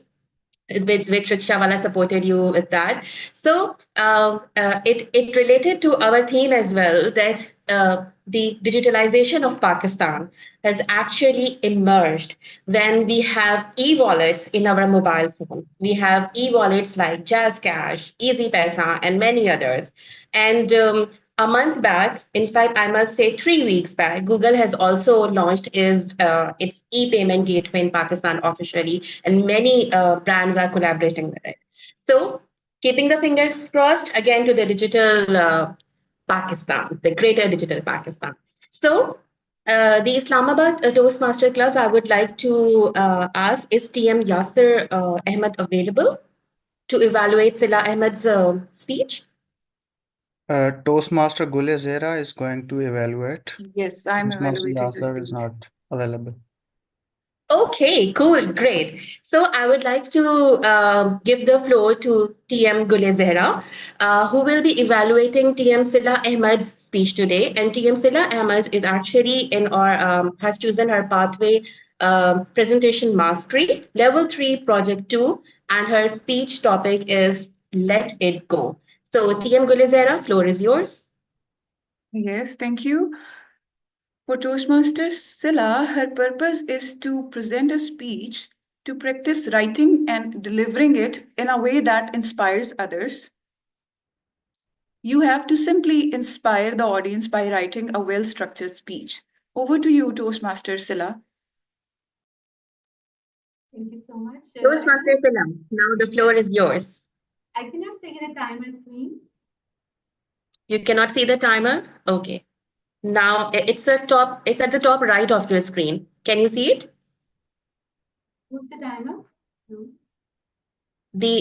which Rickshawala supported you with that. So it related to our theme as well, that the digitalization of Pakistan has actually emerged when we have e-wallets in our mobile phones. We have e-wallets like Jazz Cash, Easy Paisa, and many others. And a month back, in fact, I must say 3 weeks back, Google has also launched its e-payment gateway in Pakistan officially, and many brands are collaborating with it. So, keeping the fingers crossed again to the digital Pakistan, the greater digital Pakistan. So, the Islamabad Toastmaster Club, I would like to ask, is TM Yasser Ahmed available to evaluate Sila Ahmed's speech? Toastmaster Gule Zera is going to evaluate. Yes, I'm Toastmaster evaluating the Yasser is speech. not available. Okay, cool, great. So I would like to give the floor to TM Gule Zehra, who will be evaluating TM Sila Ahmed's speech today. And TM Sila Ahmed is actually in our has chosen her pathway presentation mastery level 3 project 2, and her speech topic is let it go. So TM Gule Zehra, floor is yours. Yes, thank you. For Toastmasters Silla, her purpose is to present a speech, to practice writing and delivering it in a way that inspires others. You have to simply inspire the audience by writing a well-structured speech. Over to you, Toastmaster Silla. Thank you so much. Toastmaster Sila, now the floor is yours. I cannot see the timer screen. You cannot see the timer? Okay. Now it's at the top right of your screen. Can you see it? Who's the timer? No.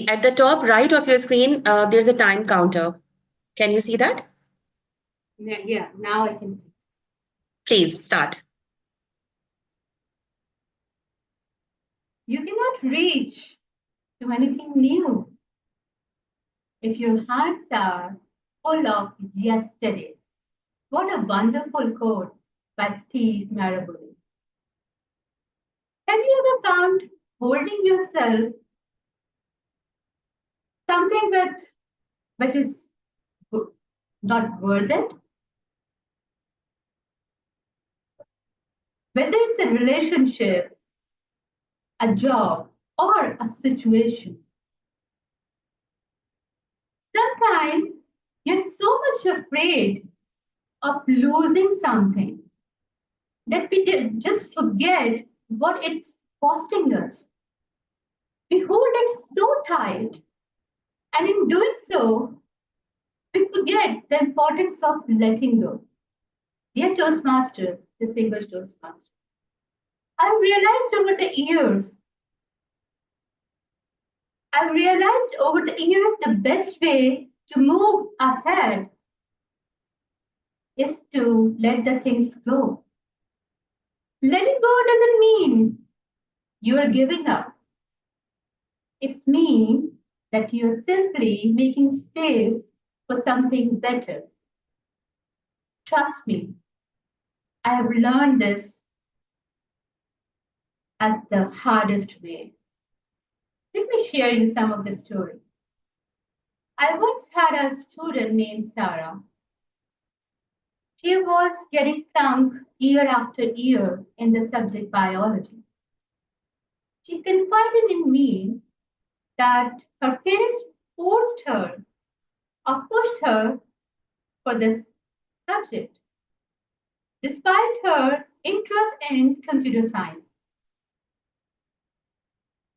At the top right of your screen, there's a time counter. Can you see that? Yeah, now I can see. Please start. You cannot reach to anything new if your hearts are full of yesterday. What a wonderful quote by Steve Maraboli. Have you ever found holding yourself something which is not worth it? Whether it's a relationship, a job, or a situation. Sometimes you're so much afraid of losing something that we just forget what it's costing us. We hold it so tight, and in doing so, we forget the importance of letting go. Dear Toastmasters, distinguished Toastmasters, I've realized over the years the best way to move ahead is to let the things go. Letting go doesn't mean you are giving up. It means that you're simply making space for something better. Trust me, I have learned this as the hardest way. Let me share you some of the story. I once had a student named Sarah. She was getting flunked year after year in the subject biology. She confided in me that her parents forced her or pushed her for this subject, despite her interest in computer science.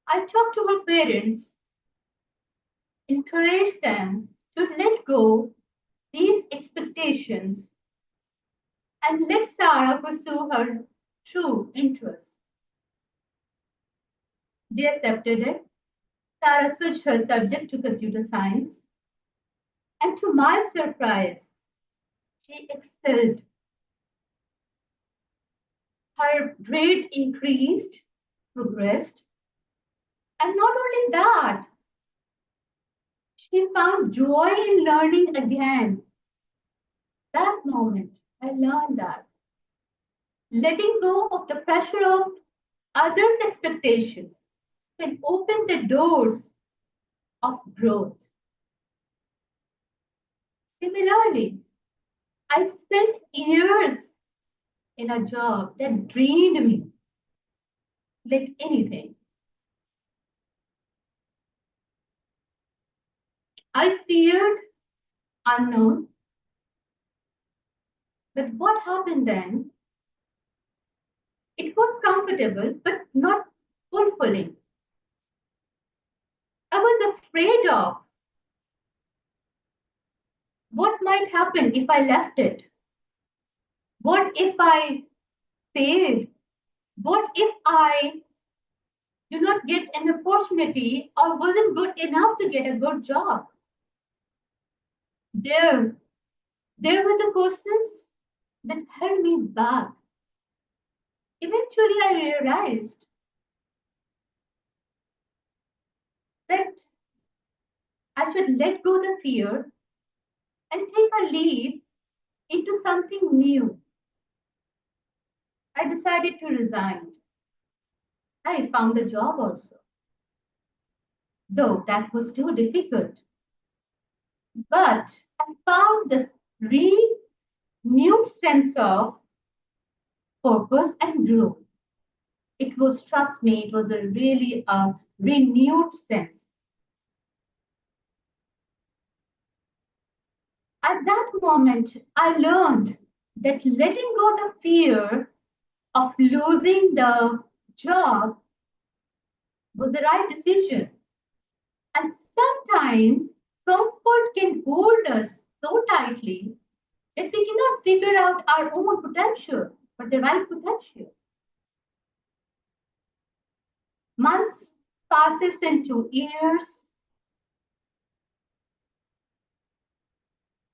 I talked to her parents, encouraged them to let go these expectations and let Sarah pursue her true interests. They accepted it. Sarah switched her subject to computer science, and to my surprise, she excelled. Her grade increased, progressed, and not only that, she found joy in learning again. That moment, I learned that letting go of the pressure of others' expectations can open the doors of growth. Similarly, I spent years in a job that drained me like anything. I feared unknown, but what happened then? It was comfortable, but not fulfilling. I was afraid of what might happen if I left it. What if I failed? What if I do not get an opportunity or wasn't good enough to get a good job? There were the questions that held me back. Eventually, I realized that I should let go the fear and take a leap into something new. I decided to resign. I found a job also, though that was too difficult. But I found the renewed sense of purpose and growth. It was, trust me, it was a really renewed sense. At that moment, I learned that letting go the fear of losing the job was the right decision. And sometimes comfort can hold us so tightly that we cannot figure out our own potential, but the right potential. Months passes into years.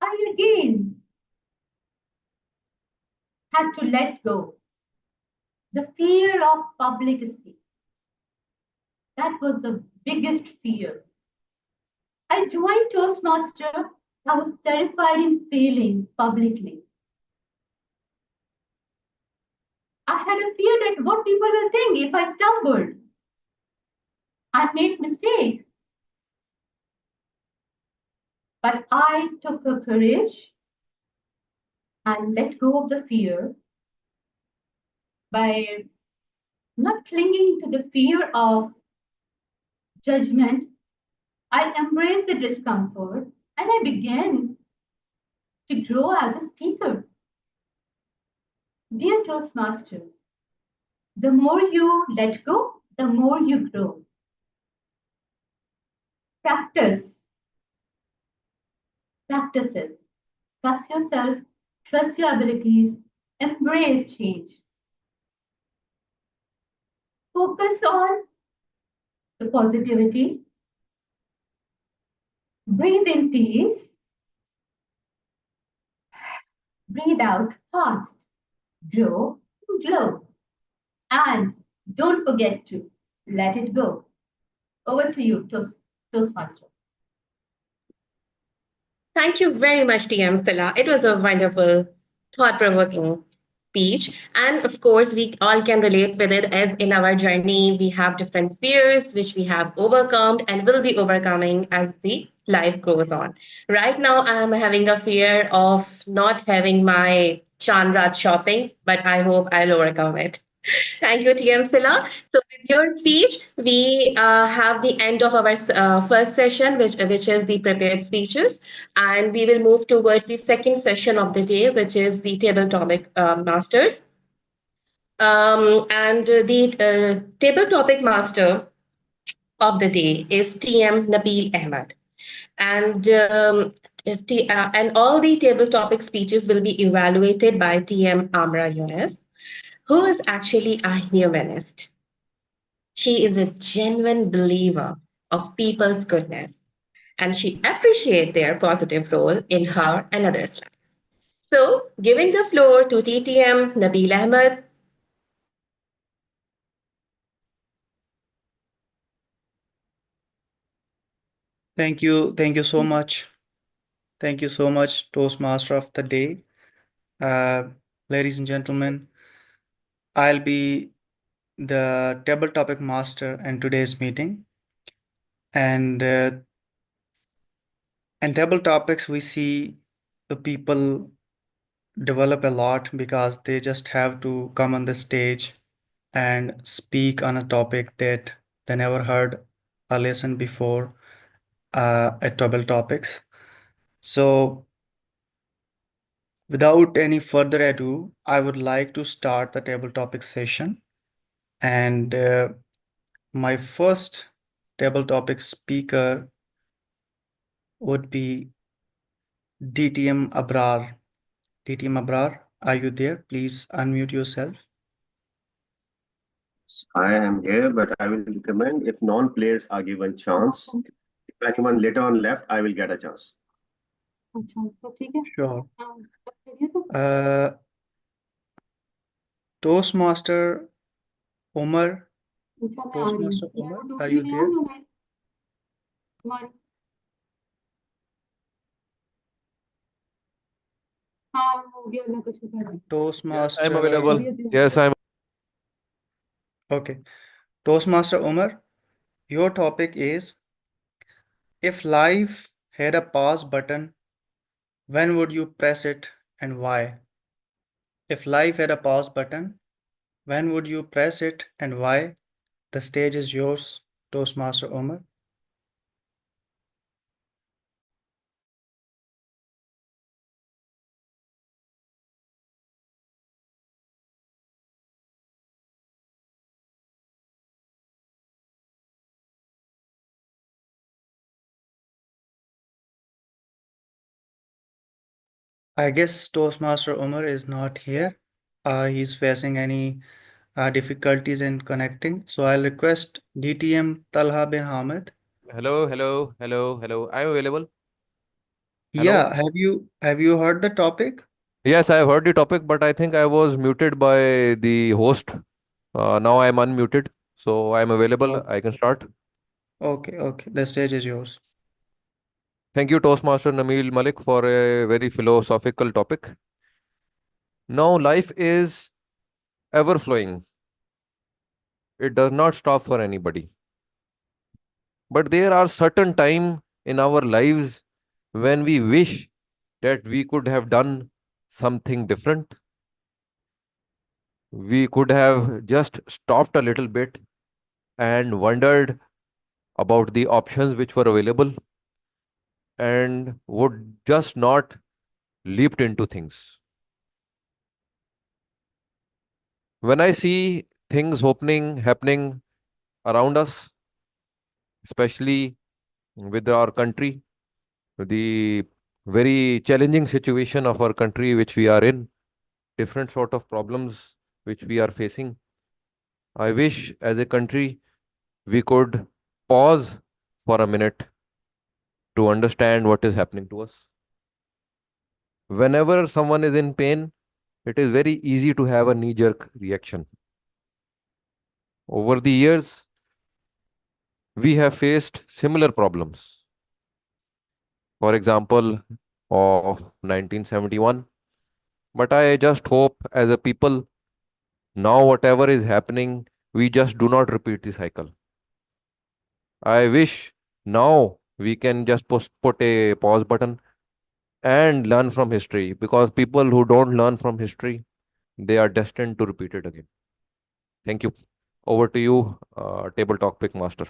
I again had to let go the fear of public speaking. That was the biggest fear. I joined Toastmaster. I was terrified in failing publicly. I had a fear that what people will think if I stumbled and made mistake. But I took a courage and let go of the fear by not clinging to the fear of judgment. I embraced the discomfort and I began to grow as a speaker. Dear Toastmasters, the more you let go, the more you grow. Practices. Trust yourself, trust your abilities, embrace change. Focus on the positivity, breathe in peace, breathe out fast, grow, glow. And don't forget to let it go. Over to you, Toastmaster. Thank you very much, TM Sila. It was a wonderful, thought-provoking speech. And of course, we all can relate with it as in our journey, we have different fears which we have overcome and will be overcoming as the life goes on. Right now, I'm having a fear of not having my Chandra shopping, but I hope I'll overcome it. Thank you, TM Sila. So, with your speech, we have the end of our first session, which is the prepared speeches, and we will move towards the second session of the day, which is the table topic masters. And the table topic master of the day is TM Nabil Ahmed. And and all the table topic speeches will be evaluated by TM Amra Yunus, who is actually a humanist. She is a genuine believer of people's goodness, and she appreciates their positive role in her and others' lives. So, giving the floor to TTM Nabil Ahmed. Thank you. Thank you so much. Thank you so much, Toastmaster of the day. Ladies and gentlemen, I'll be the table topic master in today's meeting. And in table topics, we see the people develop a lot because they just have to come on the stage and speak on a topic that they never heard a lesson before at table topics. So without any further ado, I would like to start the table topic session. And my first table topic speaker would be DTM Abrar. DTM Abrar, are you there? Please unmute yourself. I am here, but I will recommend if non-players are given chance. If anyone later on left, I will get a chance. Sure. Toastmaster Umar. Toastmaster Umar, are you there? Toastmaster. I'm available. Yes, I'm. Okay. Toastmaster Umar, your topic is if life had a pause button, when would you press it and why? If life had a pause button, when would you press it and why? The stage is yours, Toastmaster Umar. I guess Toastmaster Umar is not here. He's facing any difficulties in connecting. So I'll request DTM Talha bin Hamid. Hello, hello, hello, hello. I'm available. Hello. Yeah, have you heard the topic? Yes, I have heard the topic, but I think I was muted by the host. Now I'm unmuted, so I'm available. Oh, I can start. okay. The stage is yours. Thank you, Toastmaster Namil Malik, for a very philosophical topic. Now, life is ever flowing. It does not stop for anybody. But there are certain time in our lives when we wish that we could have done something different. We could have just stopped a little bit and wondered about the options which were available and would just not leaped into things. When I see things happening around us, especially with our country, the very challenging situation of our country which we are in, different sort of problems which we are facing, I wish as a country we could pause for a minute to understand what is happening to us. Whenever someone is in pain, it is very easy to have a knee jerk reaction. Over the years, we have faced similar problems. For example, of 1971. But I just hope as a people, now whatever is happening, we just do not repeat the cycle. I wish now we can just put a pause button and learn from history, because people who don't learn from history, they are destined to repeat it again. Thank you. Over to you, Table Talk Pick Master.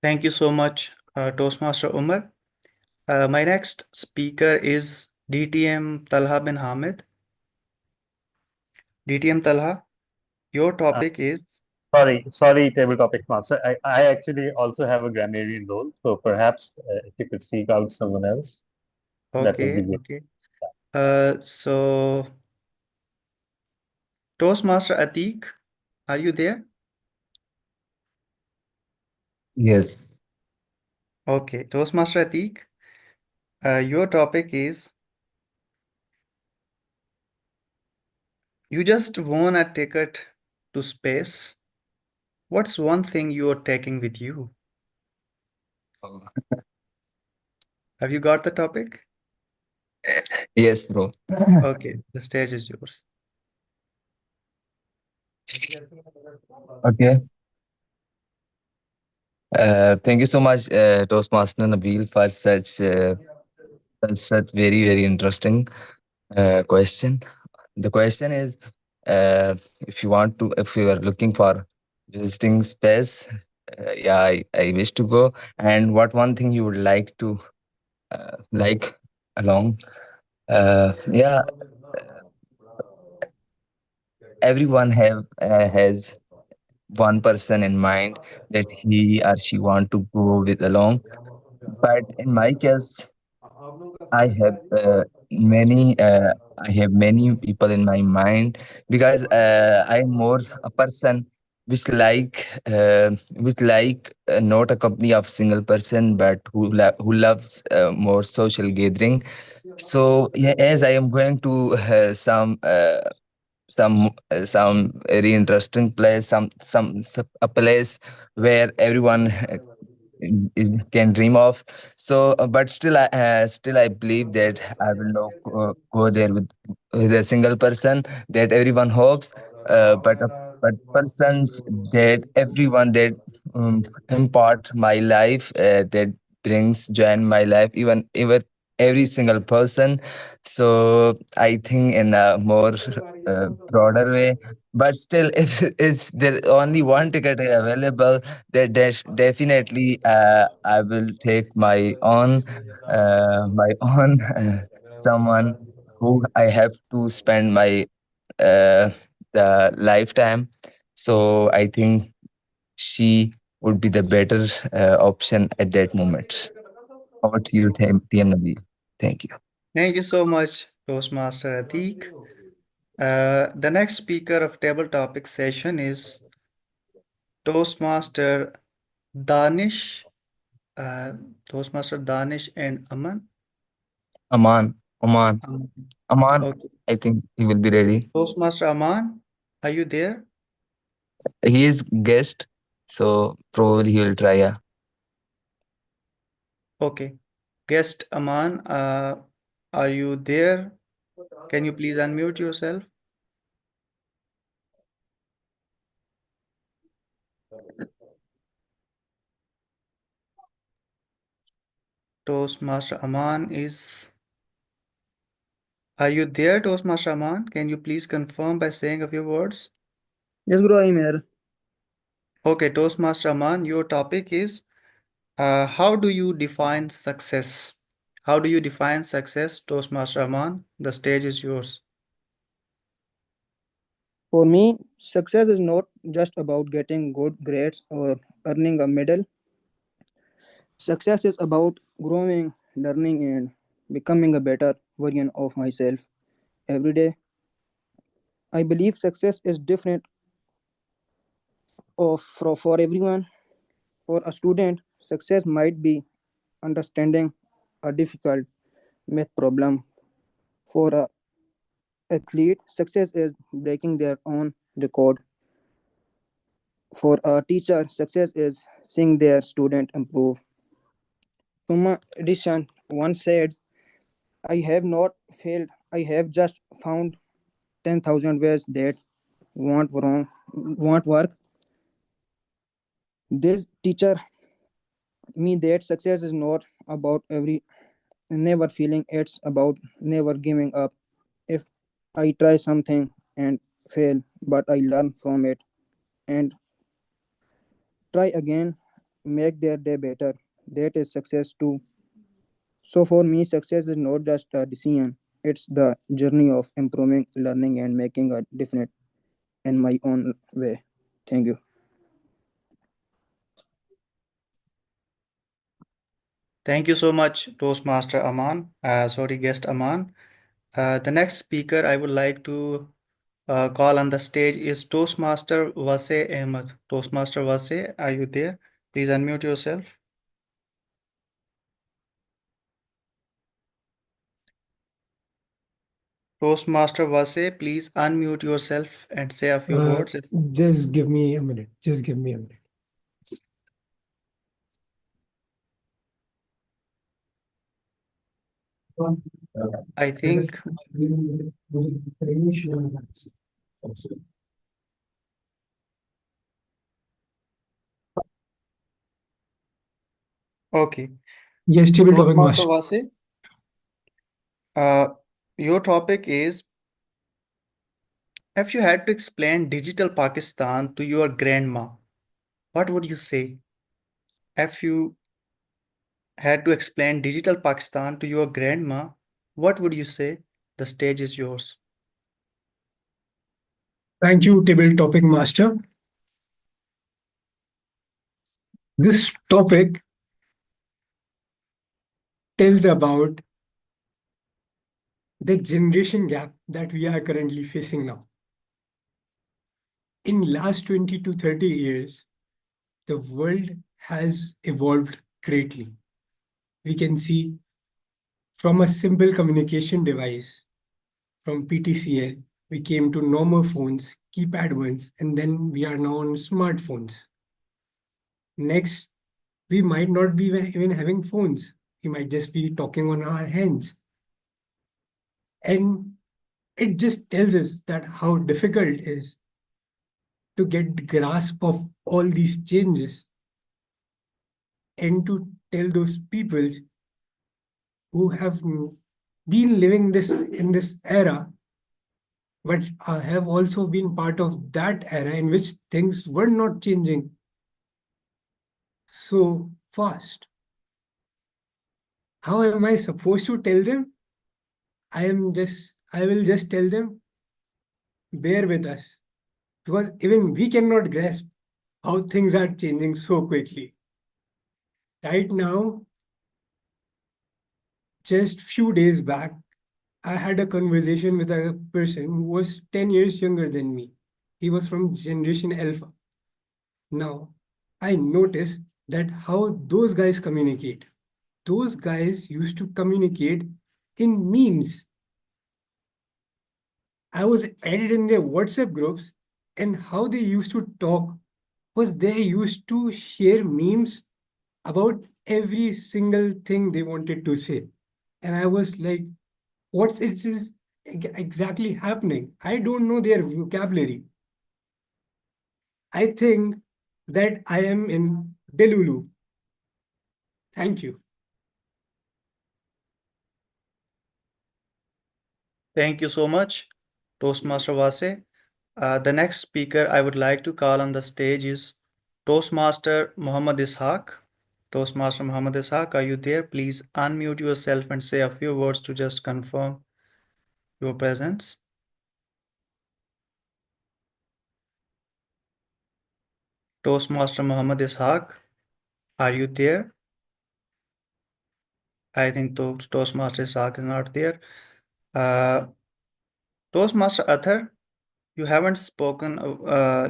Thank you so much, Toastmaster Umar. My next speaker is DTM Talha bin Hamid. DTM Talha, your topic is. Sorry, table topic master. I actually also have a grammarian role, so perhaps if you could seek out someone else, that would be Okay, great. okay. So Toastmaster Atik, are you there? Yes. Okay, Toastmaster Atik, your topic is You just won a ticket to space. What's one thing you're taking with you? Oh, Have you got the topic? yes, bro. Okay, the stage is yours. Okay. Thank you so much, Toastmaster Nabil, for such very interesting question. The question is, if you are looking for visiting space, yeah, I wish to go. And what one thing you would like to like along? Yeah, everyone has one person in mind that he or she want to go with along. But in my case, I have I have many people in my mind because I'm more a person which like not a company of single person, but who loves more social gathering. So yeah, as I am going to some very interesting place, a place where everyone can dream of. So, but still I believe that I will not go there with a single person that everyone hopes, but persons that everyone that impart my life, that brings joy in my life, even every single person. So I think in a more broader way. But still, if there only one ticket available, definitely I will take my own someone who I have to spend my uh, the lifetime. So I think she would be the better option at that moment. Over to you, TM Nabil. Thank you. Thank you so much, Toastmaster Atik. The next speaker of table topic session is Toastmaster Danish. Uh, Toastmaster Danish and Aman. Aman, Aman, Aman. Aman. Okay. I think he will be ready. Toastmaster Aman, are you there? He is guest, so probably he will try. Yeah. Okay. Guest Aman, are you there? Can you please unmute yourself? Toastmaster Aman is. Are you there, Toastmaster Aman? Can you please confirm by saying a few words? Yes, bro, I'm here. Okay, Toastmaster Aman, your topic is how do you define success? How do you define success, Toastmaster Aman? The stage is yours. For me, success is not just about getting good grades or earning a medal. Success is about growing, learning, and becoming a better version of myself every day. I believe success is different for everyone. For a student, success might be understanding a difficult math problem. For a athlete, success is breaking their own record. For a teacher, success is seeing their student improve. Thomas Edison once said, I have not failed, I have just found 10,000 ways that won't work. This teacher me that success is not about never feeling, it's about never giving up. If I try something and fail, but I learn from it and try again, make their day better. That is success too. So for me, success is not just a decision, it's the journey of improving, learning, and making a difference in my own way. Thank you. Thank you so much, Toastmaster Aman. Sorry, guest Aman. The next speaker I would like to call on the stage is Toastmaster Wase Ahmed. Toastmaster Wase, are you there? Please unmute yourself. Toastmaster Vase, please unmute yourself and say a few words. Just give me a minute. Just give me a minute. I think okay. Yes, table topic Toastmaster master. Vase, your topic is if you had to explain digital Pakistan to your grandma, what would you say? If you had to explain digital Pakistan to your grandma, what would you say? The stage is yours. Thank you, table topic master. This topic tells about the generation gap that we are currently facing now. In last 20 to 30 years, the world has evolved greatly. We can see from a simple communication device, from PTCL, we came to normal phones, keypad ones, and then we are now on smartphones. Next, we might not be even having phones. We might just be talking on our hands. And it just tells us that how difficult it is to get grasp of all these changes and to tell those people who have been living this in this era, but have also been part of that era in which things were not changing so fast. How am I supposed to tell them? I will just tell them, bear with us, because even we cannot grasp how things are changing so quickly. Right now, just few days back, I had a conversation with a person who was 10 years younger than me. He was from Generation Alpha. Now, I noticed that how those guys communicate. Those guys used to communicate in memes. I was added in their WhatsApp groups, and how they used to talk was they used to share memes about every single thing they wanted to say. And I was like, what is exactly happening? I don't know their vocabulary. I think that I am in Delulu. Thank you. Thank you so much, Toastmaster Vase. The next speaker I would like to call on the stage is Toastmaster Muhammad Ishaq. Toastmaster Muhammad Ishaq, are you there? Please unmute yourself and say a few words to just confirm your presence. Toastmaster Muhammad Ishaq, are you there? I think Toastmaster Ishaq is not there. Toastmaster Athar, you haven't spoken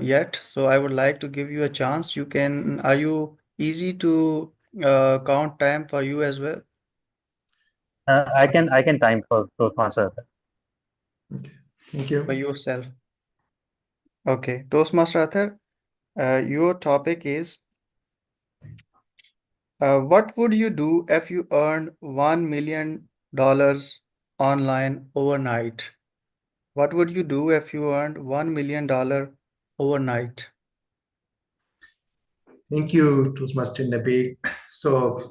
yet, so I would like to give you a chance. Are you easy to count time for you as well? I can time for Toastmaster. Okay, thank you. For yourself. Okay, Toastmaster Athar, your topic is what would you do if you earned $1 million online overnight? What would you do if you earned $1 million overnight? Thank you, Toastmaster Nabi. So,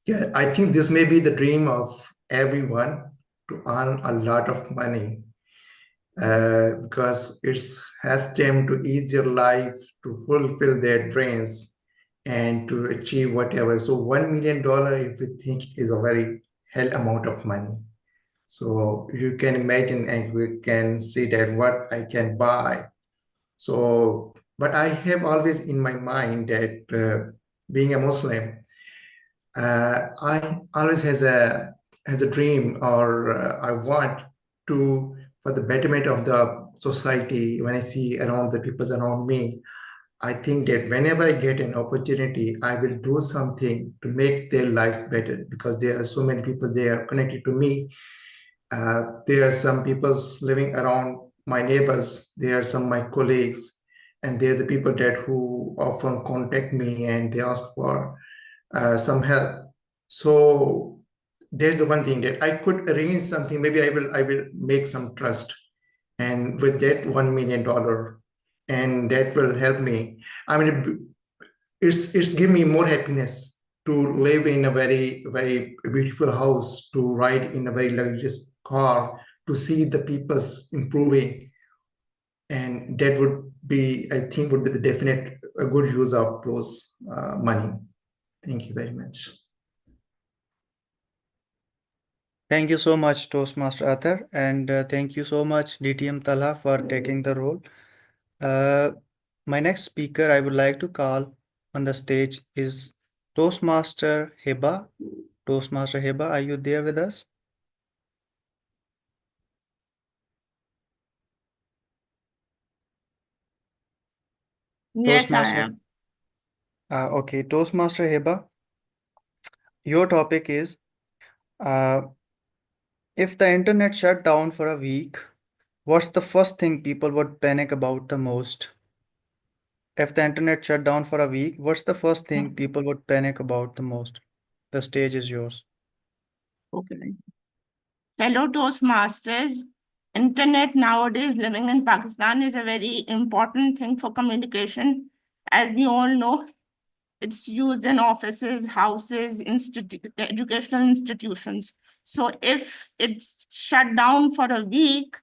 yeah, I think this may be the dream of everyone to earn a lot of money because it's helped them to ease their life, to fulfill their dreams, and to achieve whatever. So, $1 million, if you think, is a very hell amount of money. So you can imagine and we can see that what I can buy. So, but I have always in my mind that being a Muslim, I always has a dream or I want to for the betterment of the society. When I see around the people around me, I think that whenever I get an opportunity, I will do something to make their lives better because there are so many people they are connected to me. There are some people living around my neighbors. There are some my colleagues, and they're the people that who often contact me and they ask for some help. So there's the one thing that I could arrange something. Maybe I will make some trust, and with that $1 million, and that will help me. I mean, it's give me more happiness to live in a very beautiful house, to ride in a very luxurious car, to see the people's improving, and that would be, I think, would be the definite a good use of those money. Thank you very much. Thank you so much, Toastmaster Athar, and thank you so much, DTM Talha, for taking the role. My next speaker I would like to call on the stage is Toastmaster Heba. Toastmaster Heba, are you there with us? Yes, I Toastmaster. am. Okay, Toastmaster Heba, your topic is if the internet shut down for a week, what's the first thing people would panic about the most? If the internet shut down for a week, what's the first thing people would panic about the most? The stage is yours. Okay. Fellow Toastmasters, internet nowadays living in Pakistan is a very important thing for communication. As we all know, it's used in offices, houses, educational institutions. So if it's shut down for a week,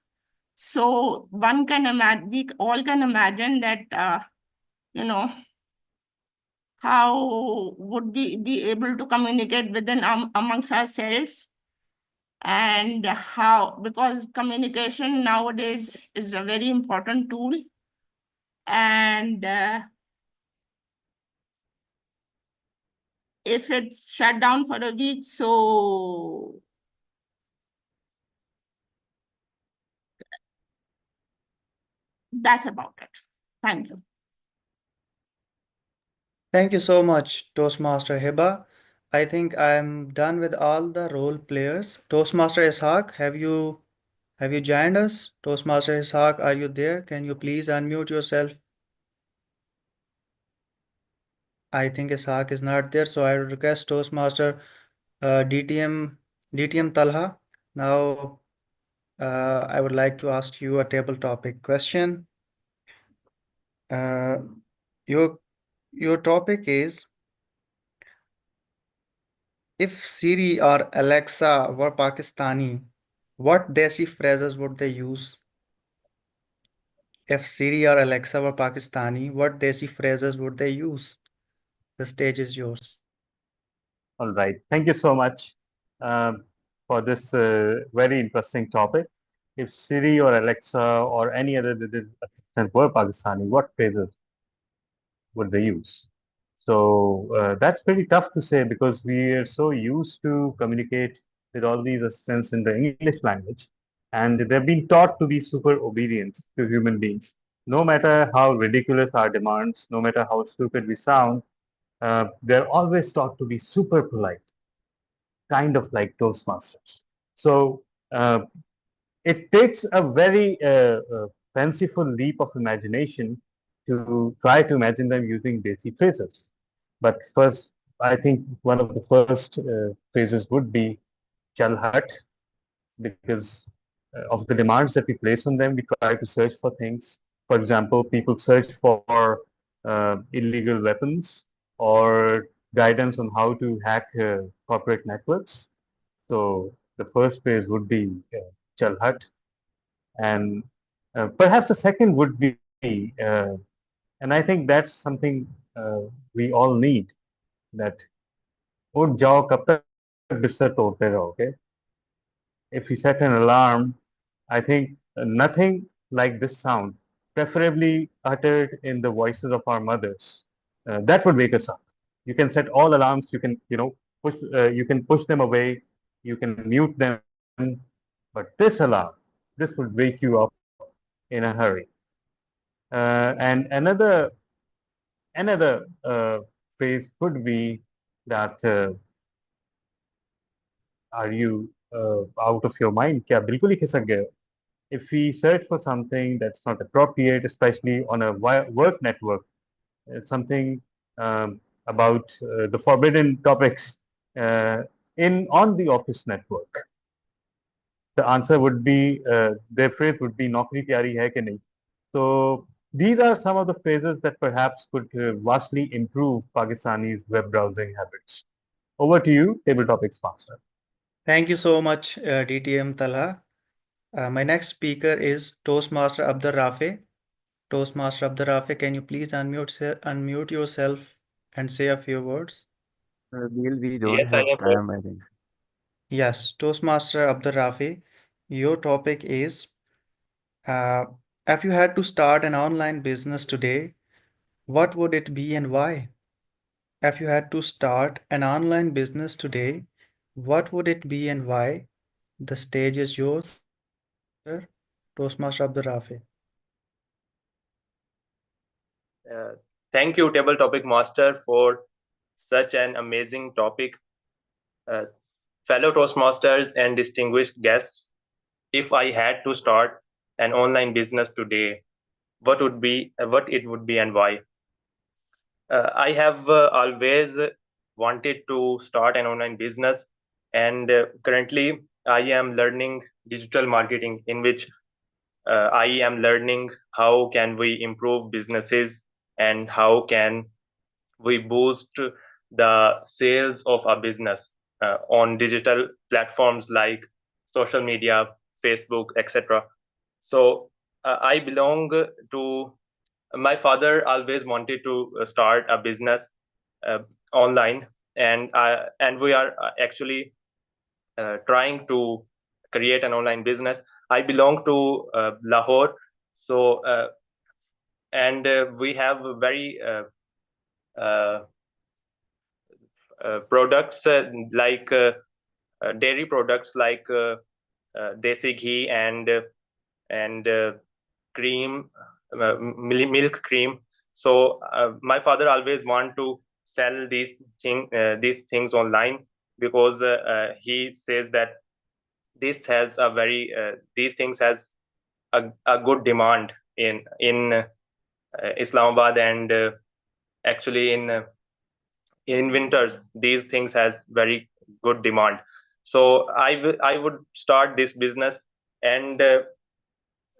so one can imagine, we all can imagine that, you know, how would we be able to communicate within amongst ourselves, and how, because communication nowadays is a very important tool, and if it's shut down for a week, so that's about it. Thank you. Thank you so much, Toastmaster Heba. I think I'm done with all the role players. Toastmaster Ishaq, have you joined us? Toastmaster Ishaq, are you there? Can you please unmute yourself? I think Ishaq is not there, so I would request Toastmaster DTM Talha. Now, I would like to ask you a table topic question. Uh, your topic is, if Siri or Alexa were Pakistani, what desi phrases would they use? If Siri or Alexa were Pakistani, what desi phrases would they use? The stage is yours. All right. Thank you so much for this very interesting topic. If Siri or Alexa or any other digital assistant were Pakistani, what phrases would they use? So that's pretty tough to say because we are so used to communicate with all these assistants in the English language, and they've been taught to be super obedient to human beings. No matter how ridiculous our demands, no matter how stupid we sound, they're always taught to be super polite, kind of like Toastmasters. So it takes a very fanciful leap of imagination to try to imagine them using basic phrases. But first, I think one of the first phrases would be "chal hut," because of the demands that we place on them. We try to search for things. For example, people search for illegal weapons or guidance on how to hack corporate networks. So the first phrase would be "chal hut," and perhaps the second would be, and I think that's something we all need. That "उठ जाओ कब तक बिस्तर तोड़ते रहोगे." If we set an alarm, I think nothing like this sound, preferably uttered in the voices of our mothers, that would wake us up. You can set all alarms. You can, you can push them away. You can mute them. But this alarm, this would wake you up in a hurry. And another phrase could be that, are you out of your mind? क्या बिल्कुल ही खिसक गए हो? If we search for something that's not appropriate, especially on a work network, something about the forbidden topics in on the office network, the answer would be their phrase would be "नौकरी प्यारी है कि नहीं?" So these are some of the phrases that perhaps could vastly improve Pakistani's web browsing habits. Over to you, Table Topics Master. Thank you so much, DTM Talha. My next speaker is Toastmaster Abdur Rafi. Toastmaster Abdur Rafi, can you please unmute yourself and say a few words? We don't Yes, I have am here. time, I think. Yes, Toastmaster Abdur Rafi, your topic is if you had to start an online business today, what would it be and why? If you had to start an online business today, what would it be and why? The stage is yours, sir. Toastmaster Abdur Rafi. Thank you, Table Topic Master, for such an amazing topic. Fellow Toastmasters and distinguished guests, if I had to start an online business today, what it would be and why? I have always wanted to start an online business, and currently I am learning digital marketing, in which I am learning how can we improve businesses and how can we boost the sales of our business on digital platforms like social media, Facebook, etc. So I belong to, my father always wanted to start a business online, and we are actually trying to create an online business. I belong to Lahore, so and we have very products like dairy products like desi ghee and cream, milk cream. So my father always want to sell these things online, because he says that this has a very these things has a good demand in Islamabad, and actually in winters these things has very good demand. So I would start this business, and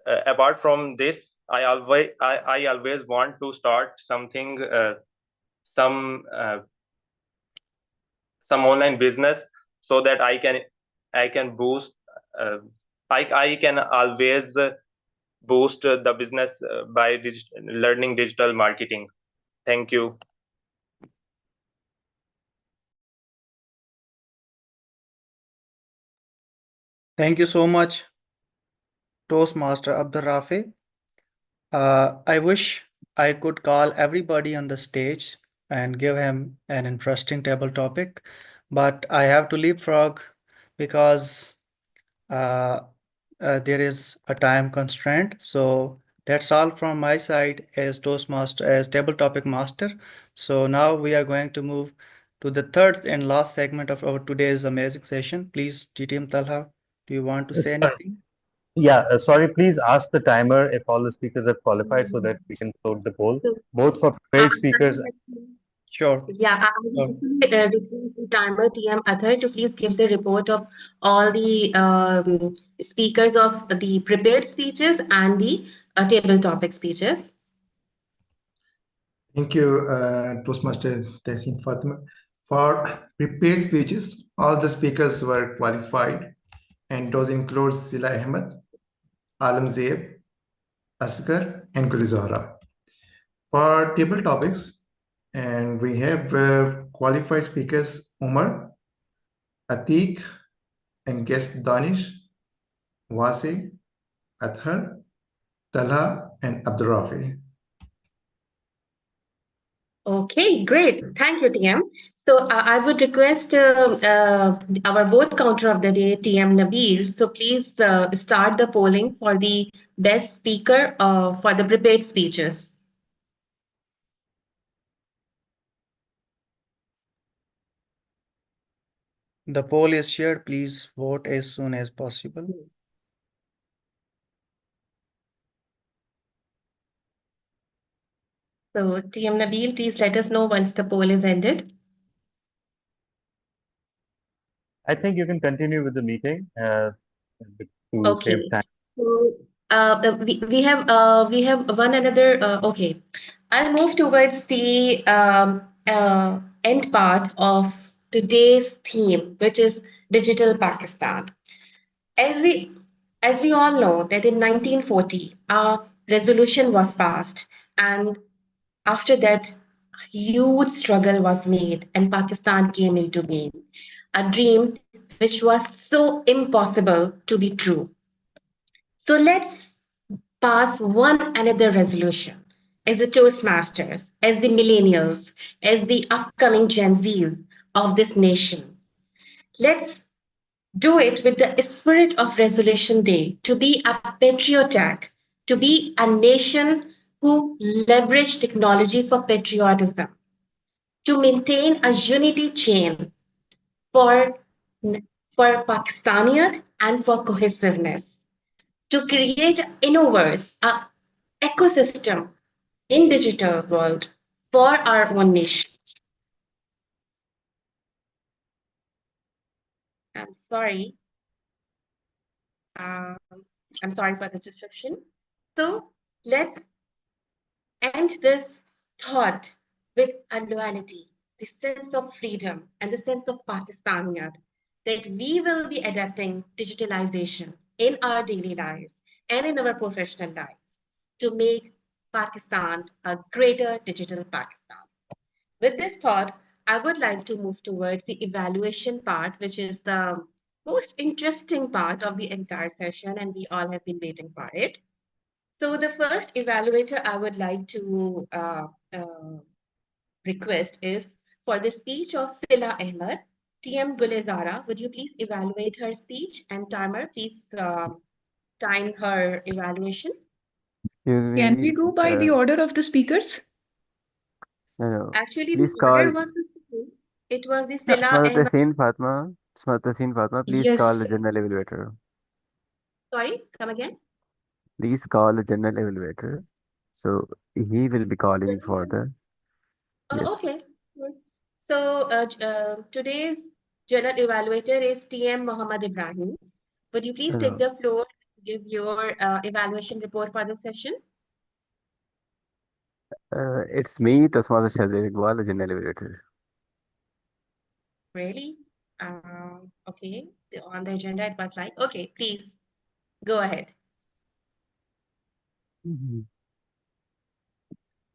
apart from this, I always want to start something, some online business, so that I can boost I can always boost the business by learning digital marketing. Thank you. Thank you so much, Toastmaster Abdur Rafi. I wish I could call everybody on the stage and give him an interesting table topic, but I have to leapfrog because there is a time constraint. So that's all from my side as Toastmaster, as table topic master. So now we are going to move to the third and last segment of our today's amazing session. Please, TTM Talha, do you want to say anything? Yeah, sorry, please ask the timer if all the speakers have qualified so that we can float the poll, both for prepared speakers. Sure. Yeah, I will request the timer TM Athar to please give the report of all the speakers of the prepared speeches and the table topic speeches. Thank you, Toastmaster Tehsin Fatima. For prepared speeches, all the speakers were qualified, and those include Sila Ahmed, Alam Zeeb, Asghar, and Gulizara. For table topics, and we have qualified speakers Umar, Atik, and guest Danish, Wasi, Athar, Talha, and Abdurrafi. Okay, great. Thank you, TM. So I would request our vote counter of the day, TM Nabil. So please start the polling for the best speaker for the prepared speeches. The poll is shared. Please vote as soon as possible. So, TM Nabil, please let us know once the poll is ended. I think you can continue with the meeting to Okay. save time. So, we have one another. Okay, I'll move towards the end part of today's theme, which is digital Pakistan. As we as we all know that in 1940, a resolution was passed, and after that, a huge struggle was made, and Pakistan came into being. A dream which was so impossible to be true. So let's pass one another resolution as the Toastmasters, as the millennials, as the upcoming Gen Zs of this nation. Let's do it with the spirit of Resolution Day to be a patriotic, to be a nation who leverage technology for patriotism, to maintain a unity chain for, for Pakistaniyat and for cohesiveness, to create innoverse, a ecosystem in digital world for our own nation. I'm sorry. Um, I'm sorry for this description. So let's end this thought with a loyalty, the sense of freedom, and the sense of Pakistaniyat that we will be adapting digitalization in our daily lives and in our professional lives to make Pakistan a greater digital Pakistan. With this thought, I would like to move towards the evaluation part, which is the most interesting part of the entire session, and we all have been waiting for it. So the first evaluator I would like to request is for the speech of Sila Ahmed. TM Gulezara, would you please evaluate her speech? And timer, please time her evaluation. Excuse Can we me. go by the order of the speakers? No. Actually, Please the order call was the same. It was the Sila Smart Ahmed. Tasin Fatma. Smart Tasin Fatma. Please call Yes. the general evaluator. Sorry, come again. Please call the general evaluator. So he will be calling for the yes. Okay. Good. So today's general evaluator is TM Muhammad Ibrahim. Would you please take the floor to give your evaluation report for the session? It's me, Tosmata Shazir Iqbal, the general evaluator. Really? Okay. On the agenda, it was like, okay, please go ahead.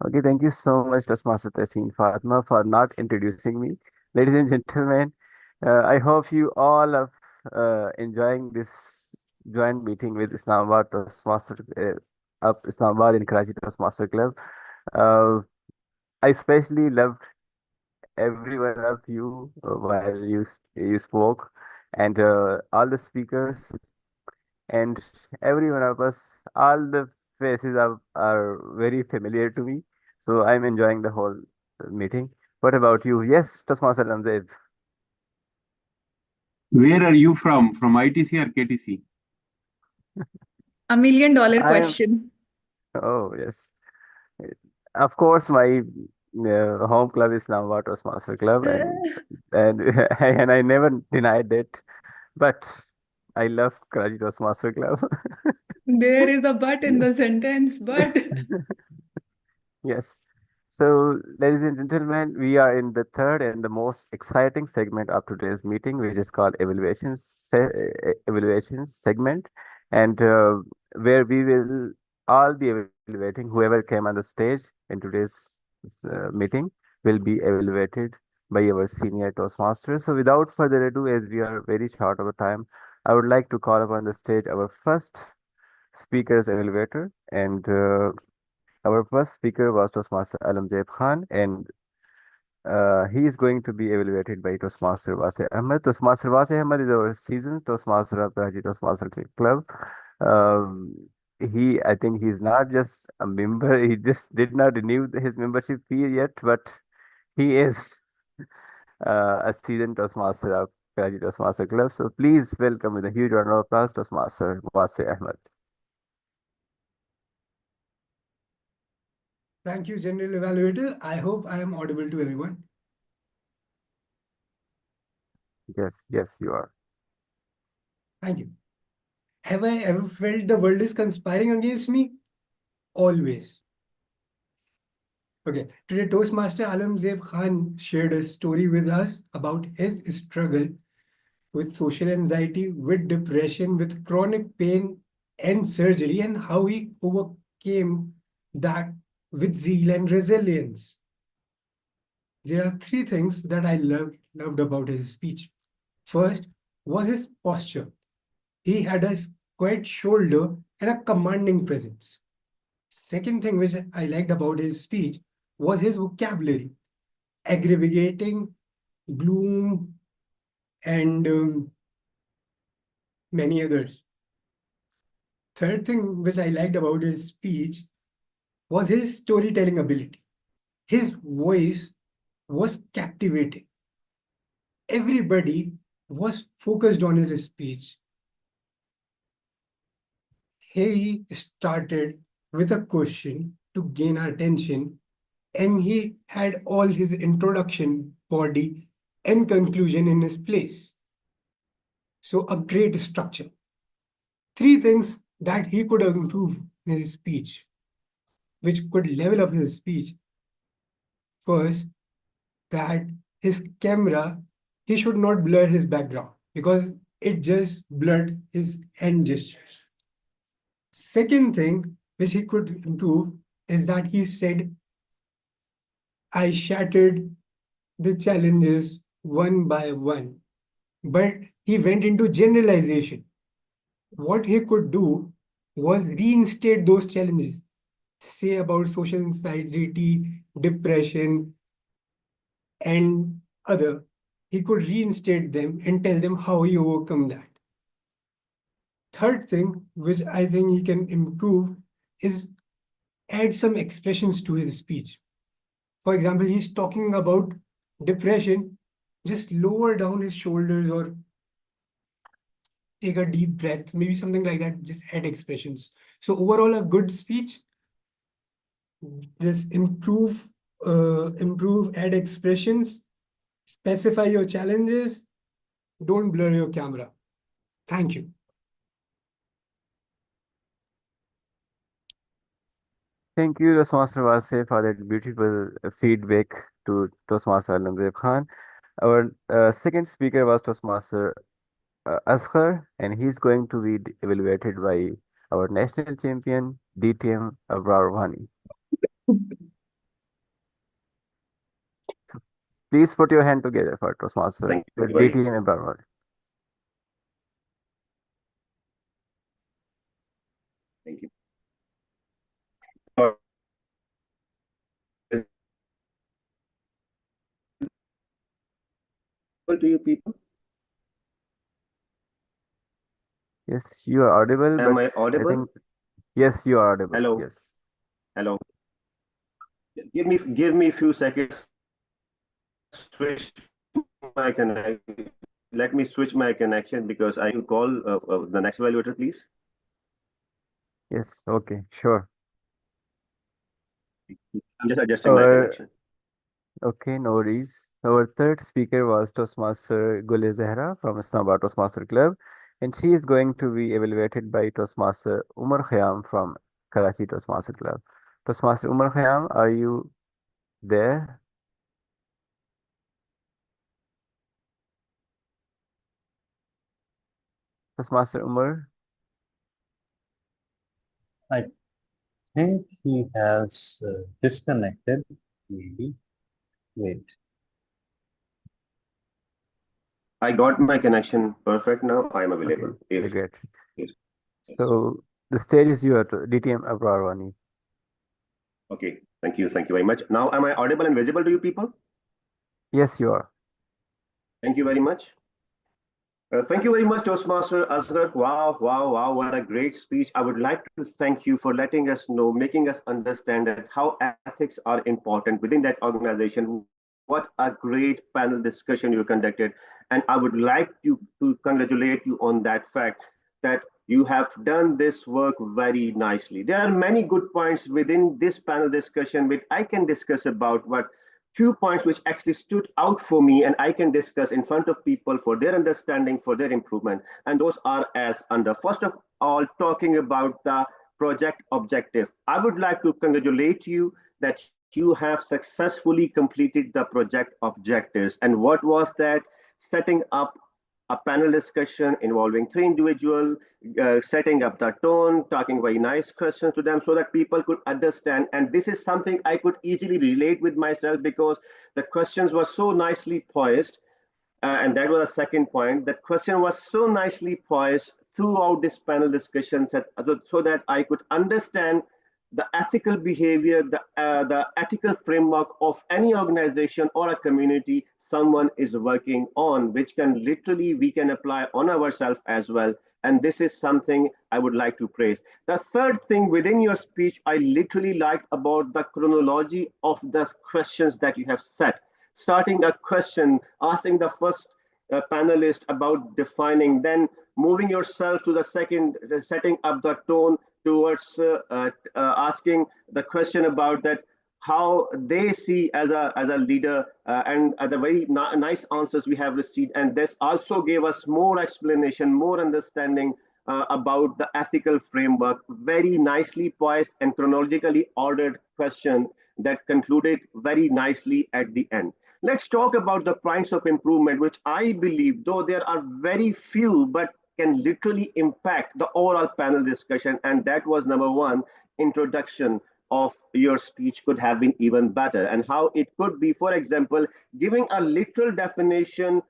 Okay, thank you so much, Tosmata Tasin Fatma, for not introducing me. Ladies and gentlemen, I hope you all are enjoying this joint meeting with Islamabad Toastmaster up Islamabad in Karachi Toastmaster Club. I especially loved every one of you while you spoke, and all the speakers and every one of us. All the faces are very familiar to me, so I'm enjoying the whole meeting. What about you? Yes, Toastmaster Ramdev. Where are you from? From ITC or KTC? $1 million I am. question. Oh yes, of course. My home club is Islamabad Toastmaster Club, and and I never denied that. But I love Karachi Toastmaster Club. There is a but in the sentence, but. Yes. So, ladies and gentlemen, we are in the third and the most exciting segment of today's meeting, which is called evaluations segment, and where we will all be evaluating whoever came on the stage in today's meeting will be evaluated by our senior Toastmasters. So, without further ado, as we are very short of time, I would like to call upon the stage our first speakers evaluator, and our first speaker was Toastmaster Alamjad Khan, and he is going to be evaluated by Toastmaster Wasi Ahmed. Toastmaster Wasi Ahmed is our seasoned Toastmaster of the Haji Toastmaster Club. Um, I think he's not just a member, he just did not renew his membership fee yet, but he is a seasoned Toastmaster of Karachi Toastmaster Club. So please welcome with a huge round of applause Toastmaster Wasi Ahmed. Thank you, General Evaluator. I hope I am audible to everyone. Yes, yes, you are. Thank you. Have I ever felt the world is conspiring against me? Always. Okay, today Toastmaster Alamzeeb Khan shared a story with us about his struggle with social anxiety, with depression, with chronic pain and surgery, and how he overcame that with zeal and resilience. There are three things that I loved about his speech. First was his posture. He had a square shoulder and a commanding presence. Second thing which I liked about his speech was his vocabulary, aggravating, gloom, and many others. Third thing which I liked about his speech was his storytelling ability. His voice was captivating. Everybody was focused on his speech. He started with a question to gain our attention, and he had all his introduction, body, and conclusion in his place. So a great structure. Three things that he could improve in his speech, which could level up his speech. First, that his camera, he should not blur his background because it just blurred his hand gestures. Second thing which he could improve is that he said, I shattered the challenges one by one, but he went into generalization. What he could do was reinstate those challenges, say about social anxiety, depression, and other. He could reinstate them and tell them how he overcome that. Third thing, which I think he can improve, is add some expressions to his speech. For example, he's talking about depression, just lower down his shoulders or take a deep breath, maybe something like that, just add expressions. So overall, a good speech, just improve, add expressions, specify your challenges, don't blur your camera. Thank you. Thank you, Toastmaster Wasi, for that beautiful feedback to Toastmaster Alamzeeb Khan. Our second speaker was Toastmaster Asghar, and he's going to be evaluated by our national champion, DTM Abrar. Please put your hand together for Toastmaster Thank you very much. DTM Abrar. Thank you. To you people. Yes, you are audible, Am but I audible? think yes, you are audible. Hello. Yes. Hello. Give me a few seconds. Switch my connection. Let me switch my connection because I will call the next evaluator, please. Yes. Okay. Sure. I'm just adjusting my connection. Okay, no worries. Our third speaker was Toastmaster Gule Zehra from Islamabad Toastmaster Club, and she is going to be evaluated by Toastmaster Umar Khayyam from Karachi Toastmaster Club. Toastmaster Umar Khayyam, are you there? Toastmaster Umar? I think he has disconnected, maybe. Wait. I got my connection perfect now. I am available. Okay, great. So the stage is yours, DTM Abrarwani. Okay, thank you very much. Now, am I audible and visible to you people? Yes, you are. Thank you very much. Thank you very much, Toastmaster Asghar. Wow, wow, wow, what a great speech. I would like to thank you for letting us know, making us understand that how ethics are important within that organization what a great panel discussion you conducted. And I would like you to congratulate you on that fact that you have done this work very nicely. There are many good points within this panel discussion which I can discuss about, but few points which actually stood out for me and I can discuss in front of people for their understanding, for their improvement. And those are as under. First of all, talking about the project objective. I would like to congratulate you that you have successfully completed the project objectives. And what was that? Setting up a panel discussion involving three individuals, setting up the tone, talking very nice questions to them so that people could understand. And this is something I could easily relate with myself because the questions were so nicely poised. And that was the second point. That question was so nicely poised throughout this panel discussion so that I could understand the ethical behavior, the ethical framework of any organization or a community someone is working on, which can literally we can apply on ourselves as well. And this is something I would like to praise. The third thing within your speech, I literally liked about the chronology of the questions that you have set. Starting a question, asking the first panelist about defining, then moving yourself to the second, setting up the tone towards asking the question about that how they see as a leader and the very nice answers we have received, and this also gave us more explanation, more understanding about the ethical framework. Very nicely poised and chronologically ordered question that concluded very nicely at the end. Let's talk about the points of improvement, which I believe, though there are very few, but can literally impact the overall panel discussion. And that was number one, introduction of your speech could have been even better. And how it could be, for example, giving a literal definition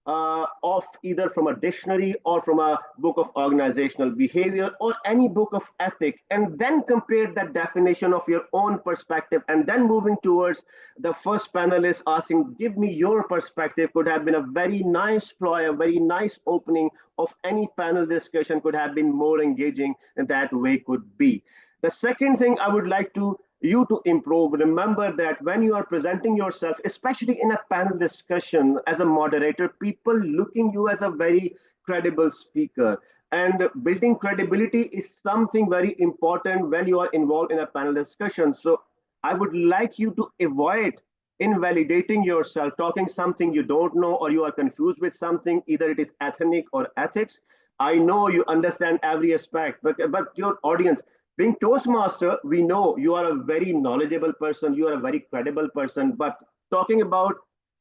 of either from a dictionary or from a book of organizational behavior or any book of ethic, and then compare that definition of your own perspective, and then moving towards the first panelist asking, give me your perspective, could have been a very nice ploy, a very nice opening of any panel discussion, could have been more engaging, and that way could be. The second thing I would like to you to improve, remember that when you are presenting yourself, especially in a panel discussion as a moderator, people looking you as a very credible speaker. And building credibility is something very important when you are involved in a panel discussion. So I would like you to avoid invalidating yourself, talking something you don't know or you are confused with something, either it is ethnic or ethics. I know you understand every aspect, but your audience, being Toastmaster, we know you are a very knowledgeable person, you are a very credible person, but talking about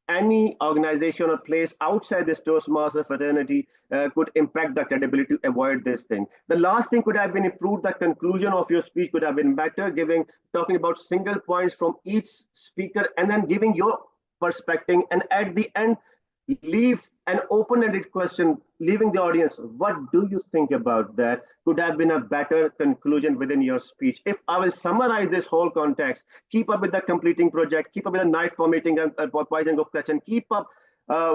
any organization or place outside this Toastmaster fraternity could impact the credibility to avoid this thing. The last thing could have been improved, the conclusion of your speech could have been better, talking about single points from each speaker and then giving your perspective, and at the end, leave an open-ended question, leaving the audience, what do you think about that? Could have been a better conclusion within your speech. If I will summarize this whole context, keep up with the completing project, keep up with the night formatting and poising of question, keep up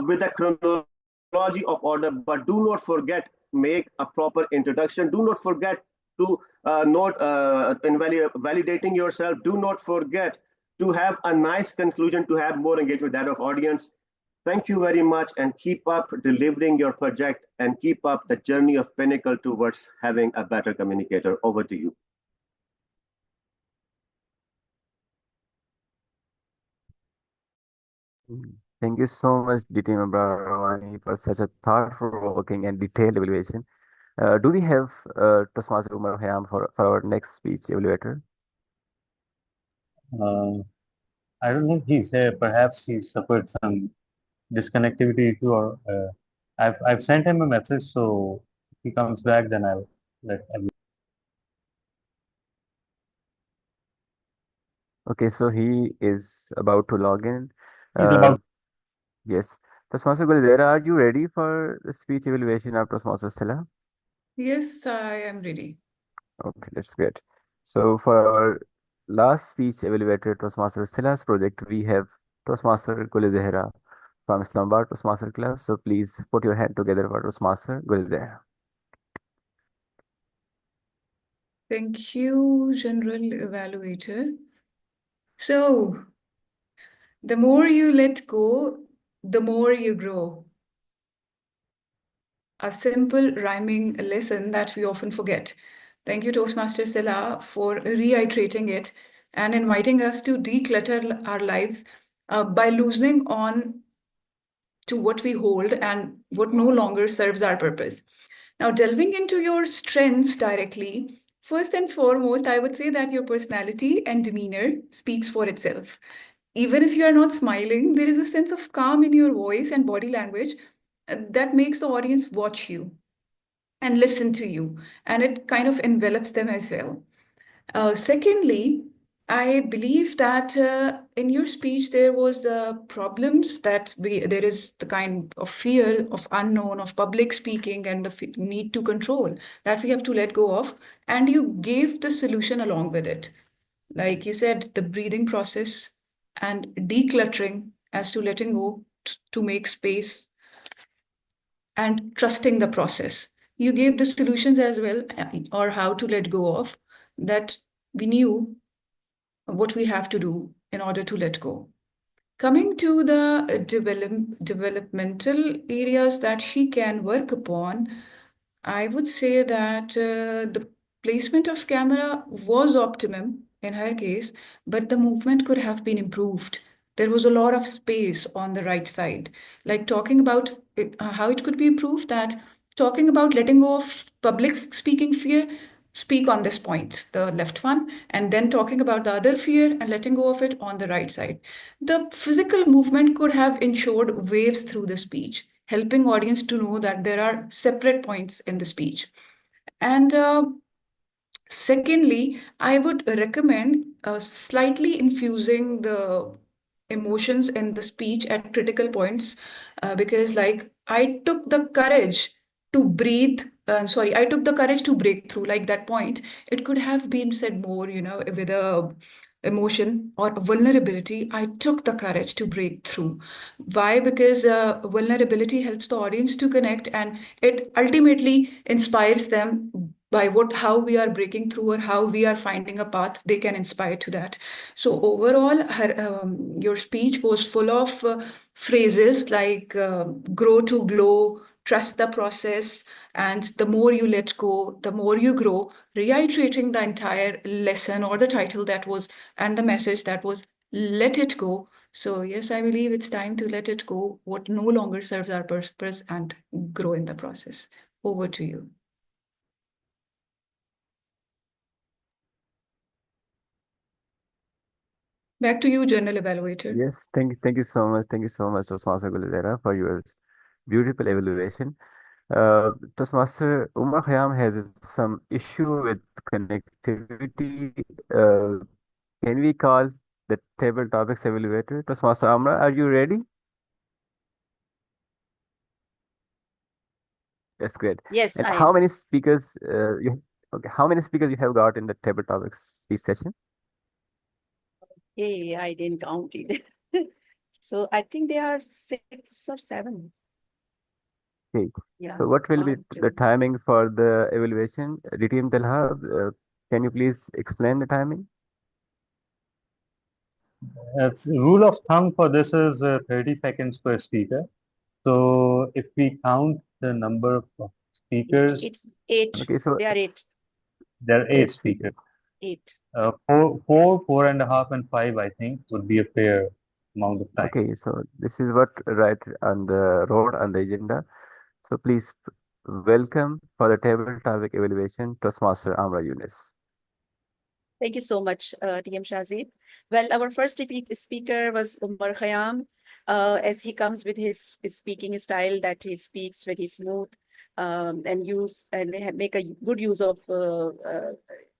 with the chronology of order, but do not forget, make a proper introduction. Do not forget to note validating yourself. Do not forget to have a nice conclusion, to have more engagement with that of audience. Thank you very much, and keep up delivering your project and keep up the journey of Pinnacle towards having a better communicator. Over to you. Thank you so much, DT Mabrawani, for such a thought-provoking and detailed evaluation. Do we have Toastmaster Umar Hayam for our next speech evaluator? I don't know if he's here. Perhaps he suffered some disconnectivity issue, or I've sent him a message. So if he comes back, then I'll let everyone. Okay, so he is about to log in. He's about. Yes. Toastmaster Gulzera, are you ready for the speech evaluation of Toastmaster Silla? Yes, I am ready. Okay, that's great. So for our last speech evaluator, Toastmaster Silla's project, we have Toastmaster Gulzera from Islamabad Toastmaster Club. So please put your hand together for Toastmaster Gulzera. Thank you, General Evaluator. So, The more you let go, the more you grow. A simple rhyming lesson that we often forget. Thank you, Toastmaster Sela, for reiterating it and inviting us to declutter our lives by loosening on to what we hold and what no longer serves our purpose. Now, delving into your strengths directly, first and foremost, I would say that your personality and demeanor speaks for itself. Even if you are not smiling, there is a sense of calm in your voice and body language that makes the audience watch you and listen to you, and it kind of envelops them as well. Secondly, I believe that in your speech there was problems that there is the kind of fear of unknown, of public speaking, and the need to control that we have to let go of, and you gave the solution along with it. Like you said, the breathing process and decluttering as to letting go to make space and trusting the process. You gave the solutions as well, or how to let go of that we knew what we have to do in order to let go. Coming to the developmental areas that she can work upon, I would say that the placement of camera was optimum in her case, but the movement could have been improved. There was a lot of space on the right side. Like talking about it, how it could be improved, that talking about letting go of public speaking fear, speak on this point, the left one, and then talking about the other fear and letting go of it on the right side. The physical movement could have ensured waves through the speech, helping audience to know that there are separate points in the speech. And secondly, I would recommend slightly infusing the emotions in the speech at critical points, because like I took the courage to breathe. Sorry, I took the courage to break through. Like that point, it could have been said more, with a emotion or vulnerability. I took the courage to break through. Why? Because vulnerability helps the audience to connect, and it ultimately inspires them by how we are breaking through or how we are finding a path. They can inspire to that. So overall, your speech was full of phrases like grow to glow, trust the process, and the more you let go, the more you grow, reiterating the entire lesson or the title that was, and the message that was, let it go. So yes, I believe it's time to let it go, what no longer serves our purpose, and grow in the process. Over to you. Back to you, General Evaluator. Yes, thank you so much. Thank you so much, Toastmaster Gulizara, for your beautiful evaluation. Toastmaster Umar Khayyam has some issue with connectivity. Can we call the table topics evaluator? Toastmaster Amra, are you ready? That's great. Yes, And I how am. many speakers how many speakers you have got in the table topics speech session? Hey, I didn't count it. So I think there are 6 or 7. Okay. Yeah, So what will be one, the 2. timing for the evaluation? DTM Talha, can you please explain the timing? Rule of thumb for this is 30 seconds per speaker. So if we count the number of speakers, It's 8. Okay, so There are 8. there are 8 speakers. 8. 4.5, and 5, I think, would be a fair amount of time. okay, so this is what right on the road on the agenda. So please welcome for the table topic evaluation Toastmaster Amra Yunus. Thank you so much, TM Shazib. Well, our first speaker was Umar Khayyam. As he comes with his speaking style that he speaks very smooth, and make a good use of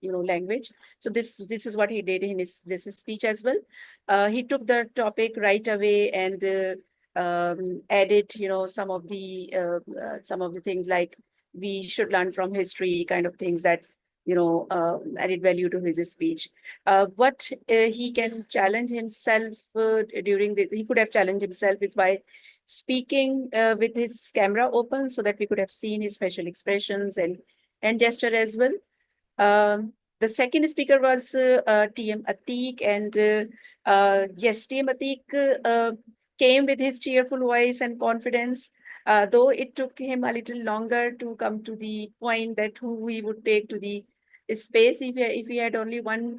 language. So this is what he did in this speech as well. He took the topic right away and added some of the things like we should learn from history, kind of things that added value to his speech. What he can challenge himself during this, he could have challenged himself is by speaking with his camera open so that we could have seen his facial expressions and gesture as well. The second speaker was TM Atik, and yes, TM Atik came with his cheerful voice and confidence, though it took him a little longer to come to the point that who we would take to the space if he had only one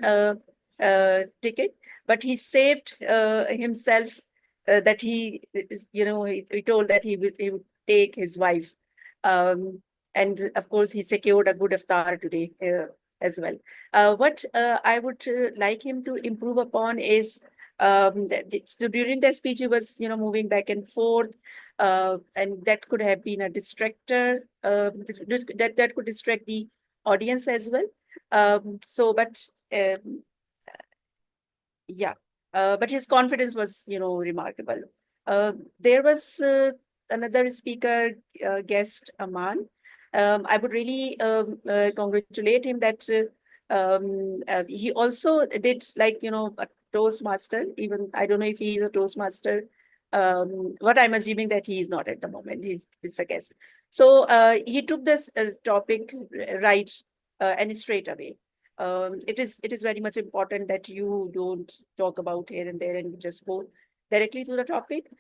ticket. But he saved himself. That he told that he would take his wife, and of course he secured a good iftar today as well. What I would like him to improve upon is so during the speech he was moving back and forth, and that could have been a distractor, that could distract the audience as well. But yeah, but his confidence was remarkable. There was another speaker, guest Aman. I would really congratulate him that he also did a Toastmaster. Even I don't know if he is a Toastmaster. What I'm assuming that he is not at the moment. He's a guest. So he took this topic right and straight away. It is very much important that you don't talk about here and there and you just go directly to the topic.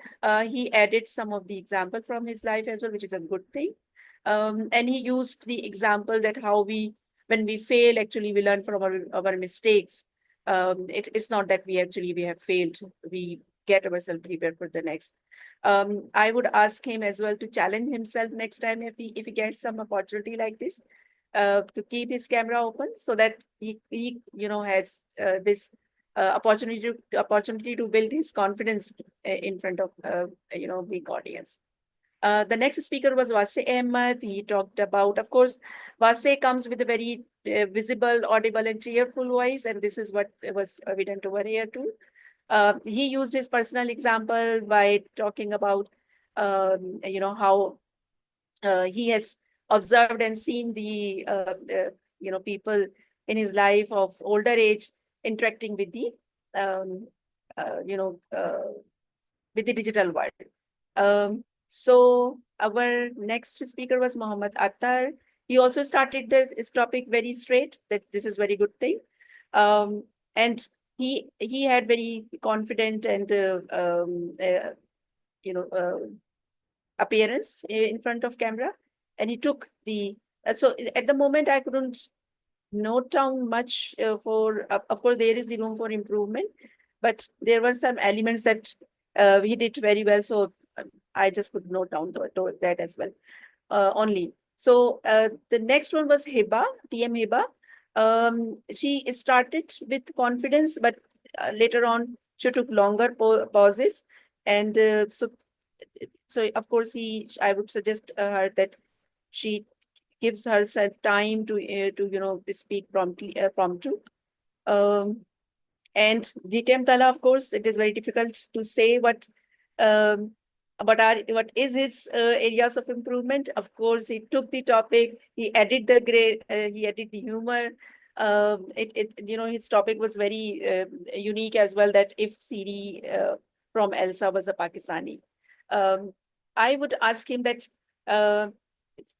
He added some of the example from his life as well, which is a good thing. And he used the example that when we fail, actually we learn from our mistakes. It's not that we have failed. We get ourselves prepared for the next. I would ask him as well to challenge himself next time if he gets some opportunity like this, to keep his camera open so that he has this opportunity to build his confidence in front of big audience. The next speaker was Wase Ahmed. He talked about, of course, Wase comes with a very visible, audible, and cheerful voice, and this is what was evident over here too. He used his personal example by talking about, how he has observed and seen the people in his life of older age interacting with the with the digital world. So our next speaker was Mohammed Attar. He also started this topic very straight. That this is very good thing, and he had very confident and appearance in front of camera, and he took the. So at the moment I couldn't note down much for. Of course, there is the room for improvement, but there were some elements that he did very well. So I just could note down that as well only. So the next one was Hiba, TM Hiba. She started with confidence, but later on she took longer pauses. And so of course I would suggest her that she gives herself time to speak promptu. And GTM Tala, of course, it is very difficult to say what is his areas of improvement. Of course, he took the topic, he added the grade, he added the humor. His topic was very unique as well. That if CD from Elsa was a Pakistani, I would ask him that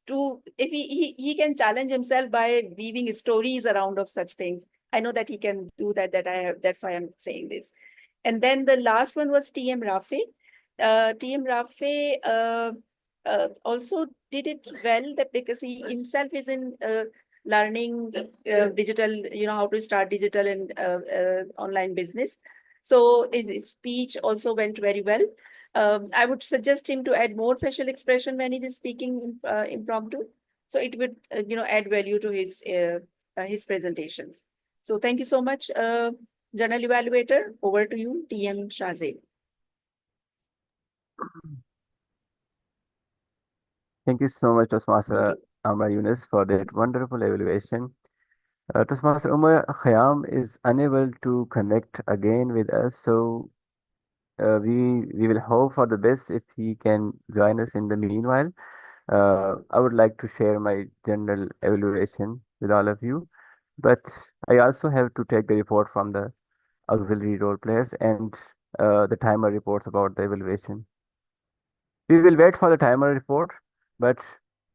if he can challenge himself by weaving stories around of such things. I know that he can do that. That's why I'm saying this. And then the last one was TM Rafe. TM Rafe also did it well, that because he himself is in learning digital, how to start digital and online business. So his speech also went very well. I would suggest him to add more facial expression when he is speaking impromptu. So it would, add value to his presentations. So thank you so much, General Evaluator. Over to you, TM Shahzeb. Thank you so much, Toastmaster Amar Yunus, for that wonderful evaluation. Toastmaster Umar Khayyam is unable to connect again with us, so we will hope for the best if he can join us in the meanwhile. I would like to share my general evaluation with all of you, but I also have to take the report from the auxiliary role players and the timer reports about the evaluation. We will wait for the timer report, but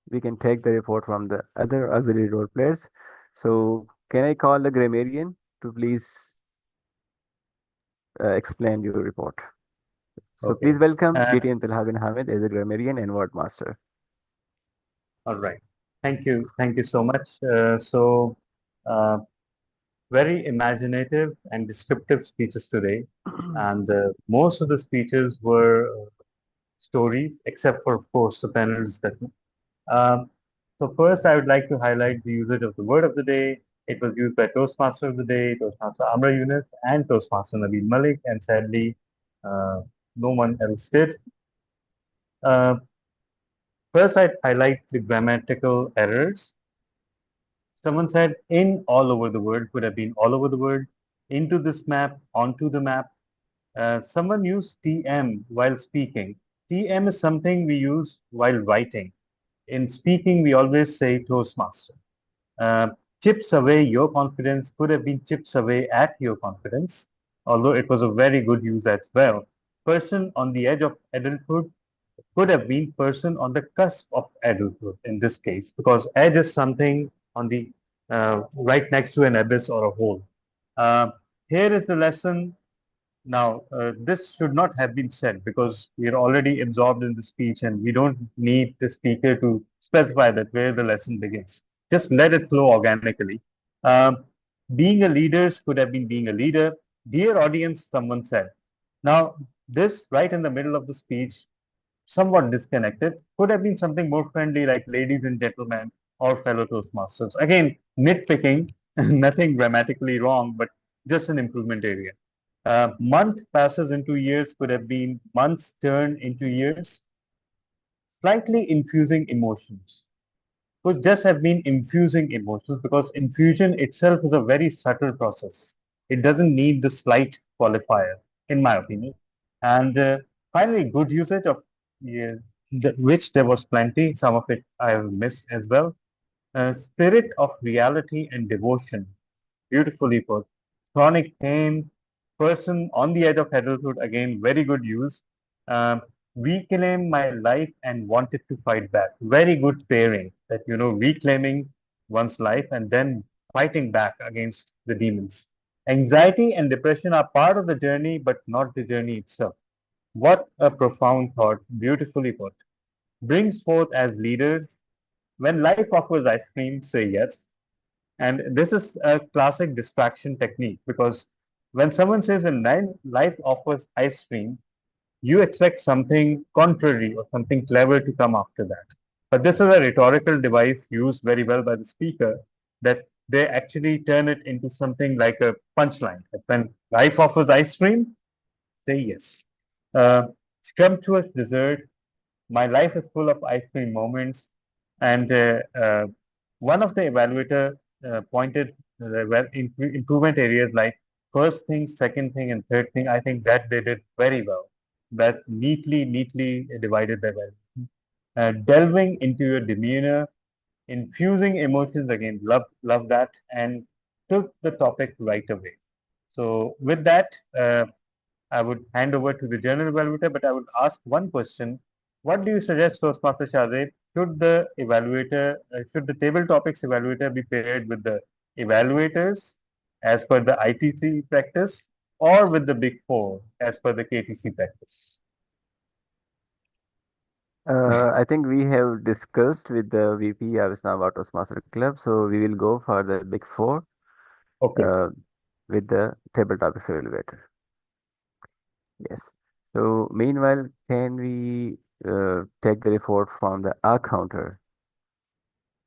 we can take the report from the other auxiliary role players. So can I call the grammarian to please explain your report? So Okay. please welcome BTN Talha bin Hamid as a grammarian and word master. All right. Thank you. Thank you so much. Uh, very imaginative and descriptive speeches today. And most of the speeches were stories, except for, of course, the panel discussion. So first, I would like to highlight the usage of the word of the day. It was used by Toastmaster of the Day, Toastmaster Amra Yunus, and Toastmaster Nabil Malik, and sadly, no one else did. First, I'd highlight the grammatical errors. Someone said in all over the world could have been all over the world, into this map, onto the map. Someone used TM while speaking. TM is something we use while writing. In speaking, we always say Toastmaster. Chips away your confidence could have been chips away at your confidence, although it was a very good use as well. Person on the edge of adulthood could have been person on the cusp of adulthood in this case, because edge is something on the right next to an abyss or a hole. Here is the lesson. Now, this should not have been said because we are already absorbed in the speech and we don't need the speaker to specify that where the lesson begins. Just let it flow organically. Being a leader could have been being a leader. Dear audience, someone said. Now, this right in the middle of the speech, somewhat disconnected, could have been something more friendly like ladies and gentlemen or fellow Toastmasters. Again, nitpicking, nothing grammatically wrong, but just an improvement area. Month passes into years could have been months turn into years. Slightly infusing emotions could just have been infusing emotions because infusion itself is a very subtle process. It doesn't need the slight qualifier, in my opinion. And finally, good usage of which there was plenty. Some of it I have missed as well. Spirit of reality and devotion, beautifully put. Chronic pain, person on the edge of adulthood, again, very good use. Reclaim my life and wanted to fight back. Very good pairing that, reclaiming one's life and then fighting back against the demons. Anxiety and depression are part of the journey, but not the journey itself. What a profound thought, beautifully put. Brings forth as leaders. When life offers ice cream, say yes. And this is a classic distraction technique because when someone says when life offers ice cream, you expect something contrary or something clever to come after that. But this is a rhetorical device used very well by the speaker that they actually turn it into something like a punchline. When life offers ice cream, say yes. Scrumptious dessert. My life is full of ice cream moments. And one of the evaluator pointed improvement areas like first thing, second thing, and third thing. I think that they did very well. That neatly divided their value. Delving into your demeanor, infusing emotions again. Love that, and took the topic right away. So with that, I would hand over to the general evaluator, but I would ask one question. What do you suggest, Toastmaster Shahzeb? Should the evaluator, should the table topics evaluator be paired with the evaluators as per the ITC practice or with the Big Four as per the KTC practice? I think we have discussed with the VP Avisnaba Toastmaster Club, so we will go for the Big Four with the table topics evaluator. Yes. So meanwhile, can we take the report from the R counter,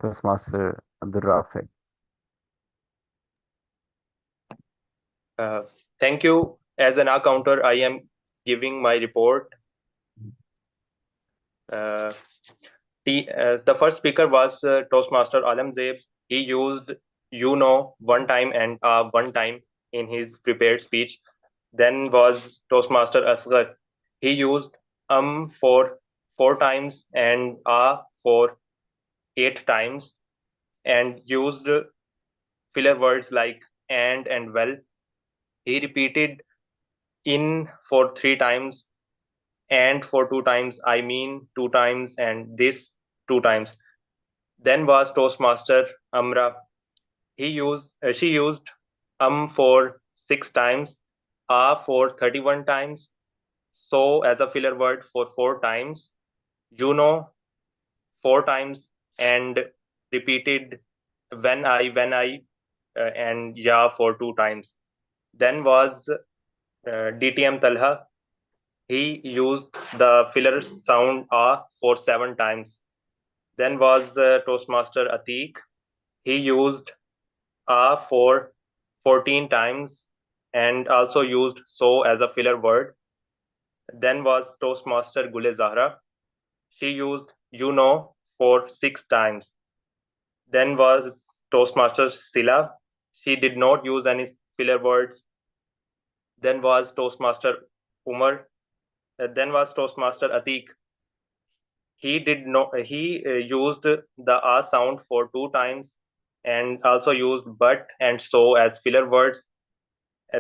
Toastmaster Abdul Rafiq? Thank you. As an accounter, I am giving my report. The first speaker was Toastmaster Alamzeb. He used one time and one time in his prepared speech. Then was Toastmaster Asghar. He used for 4 times and for 8 times and used filler words like and well. He repeated in for 3 times and for 2 times, I mean 2 times, and this 2 times. Then was Toastmaster Amra. she used for 6 times, for 31 times, so as a filler word for 4 times, 4 times, and repeated when I, and yeah for 2 times. Then was DTM Talha. He used the filler sound for 7 times. Then was Toastmaster Atik. He used for 14 times and also used so as a filler word. Then was Toastmaster Gule Zahra. She used for 6 times. Then was Toastmaster Sila. She did not use any filler words. Then was Toastmaster Umar. Then was Toastmaster Atik. He did not. He used the sound for 2 times and also used but and so as filler words.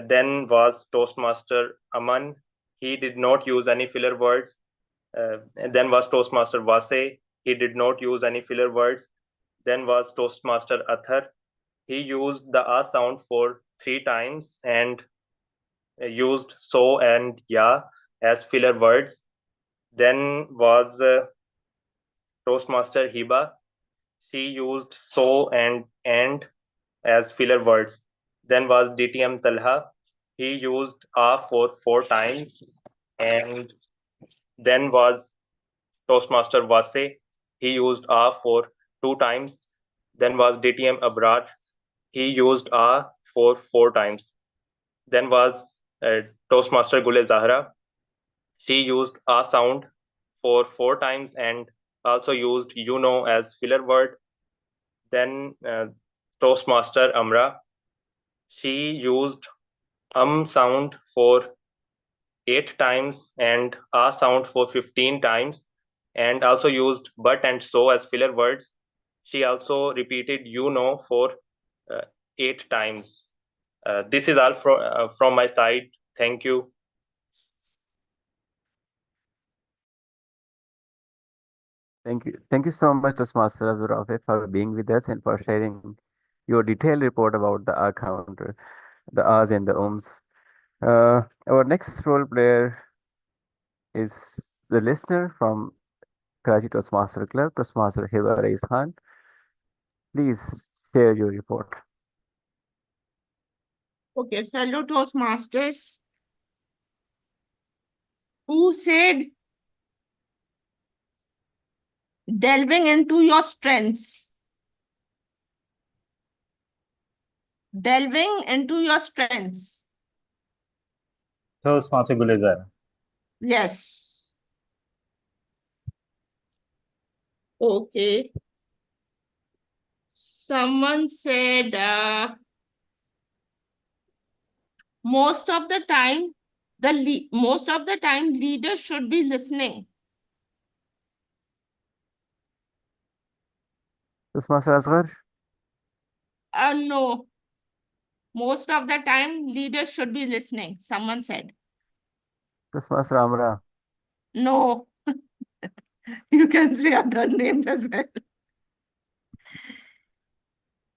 Then was Toastmaster Aman. He did not use any filler words. And then was Toastmaster Vase. He did not use any filler words. Then was Toastmaster Athar. He used the sound for 3 times and used so and yeah as filler words. Then was Toastmaster Hiba. She used so and as filler words. Then was DTM Talha. He used for 4 times. And then was Toastmaster Vase. He used for 2 times. Then was DTM Abrar. He used for 4 times. Then was Toastmaster Gule Zahra. She used sound for 4 times and also used as filler word. Then Toastmaster Amra. She used sound for 8 times and sound for 15 times and also used but and so as filler words. She also repeated for 8 times. This is all from my side. Thank you. Thank you so much, Toastmaster Abdul Rafi, for being with us and for sharing your detailed report about the R counter, the R's and the Ohms. Our next role player is the listener from Karachi Toastmaster Club, Toastmaster Hiba Rais Khan. Please share your report. Okay, fellow Toastmasters, who said delving into your strengths? Delving into your strengths. Toastmaster Gule Zahra. Yes. Okay. Someone said most of the time, leaders should be listening. Toastmaster Asghar? No. Most of the time, leaders should be listening, someone said. Toastmaster Amra? No. You can say other names as well.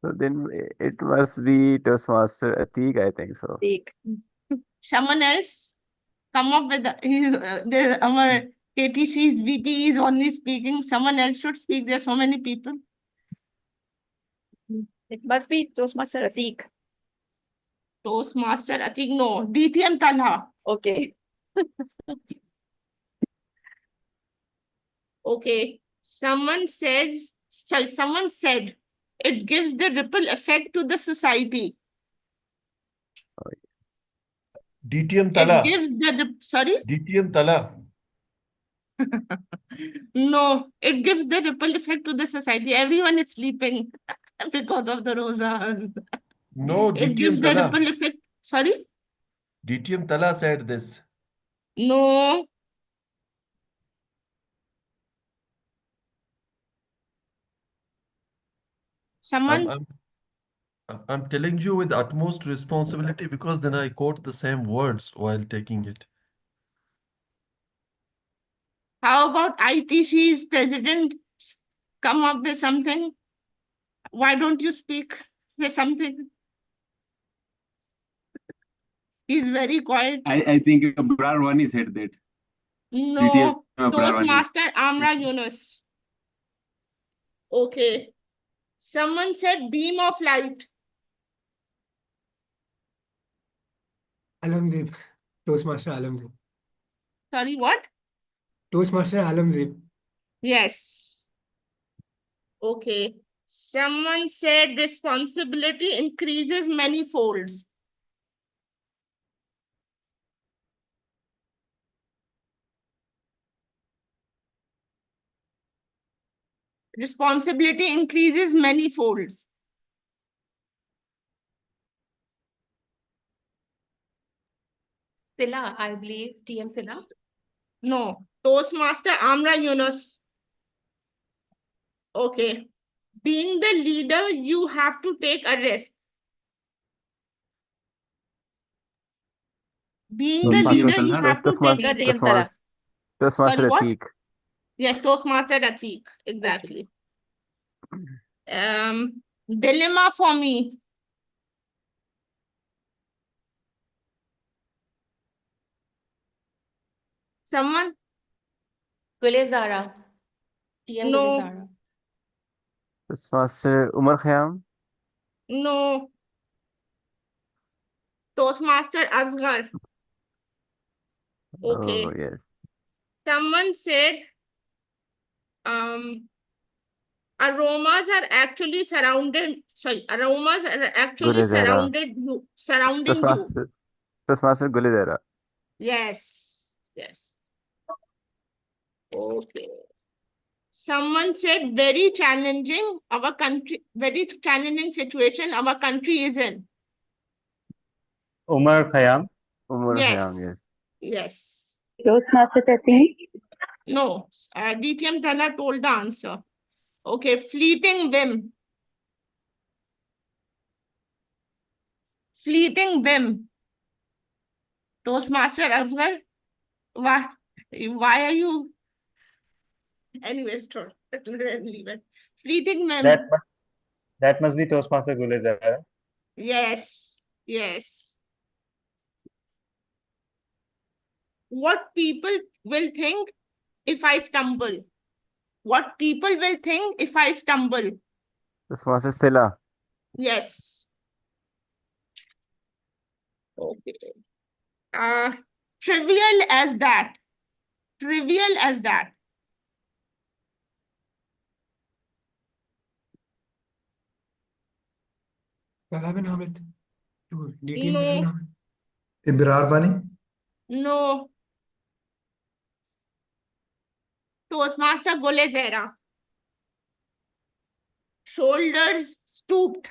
So then it must be Toastmaster Atik, I think so. Someone else come up with our KTC's VP is only speaking. Someone else should speak. There are so many people. It must be Toastmaster Atik. Toastmaster Atik, no. DTM Talha. Okay. Okay. Someone said it gives the ripple effect to the society. DTM Tala. It gives the, sorry? DTM Tala. No, it gives the ripple effect to the society. Everyone is sleeping because of the rosas. No, It gives DTM the Tala. ripple effect. Sorry? DTM Tala said this. No. Someone? I'm telling you with utmost responsibility because then I quote the same words while taking it. How about ITC's president come up with something? Why don't you speak? say something? He's very quiet. I think Abrar Wani said that. No, Abrar Wani. Toastmaster Amra Yunus. Okay. Someone said beam of light. Alamzeeb. Toastmaster Alamzeeb. Sorry, what? Toastmaster Alamzeeb. Yes. Okay. Someone said responsibility increases many folds. Responsibility increases many folds. Sila, I believe, TM Sila. No. Toastmaster Amra Yunus. Okay. Being the leader, you have to take a risk. Being the leader, you have to take a risk. Sorry, what? Ateek. Yes, Toastmaster Ateek. Exactly. Dilemma for me. Someone? Gulezara. TM No. Gulezara. Toastmaster Umar Khayyam. No. Toastmaster Asghar. Okay. Oh, yes. Someone said aromas are actually Gulizara. surrounding you. Toastmaster Gulizara. Yes. Yes. Okay. Someone said very challenging situation our country is in. Umar Khayyam. Umar Khayyam, Yes. yes. Yes. Toastmaster Tateek. No. DTM Tala told the answer. Okay. Fleeting whim. Fleeting whim. Toastmaster Asghar. Why are you? Anyway, sure. Let's leave it. Fleeting whim. That must be Toastmaster Gulezara. Yes. Yes. What people will think if I stumble? What people will think if I stumble? Toastmaster Sila. Yes. Okay. Trivial as that. Trivial as that. Talha bin Hamid. DTM No. Talha bin Hamid. Ibrar Bani. No. Toastmaster Golezera. Shoulders stooped.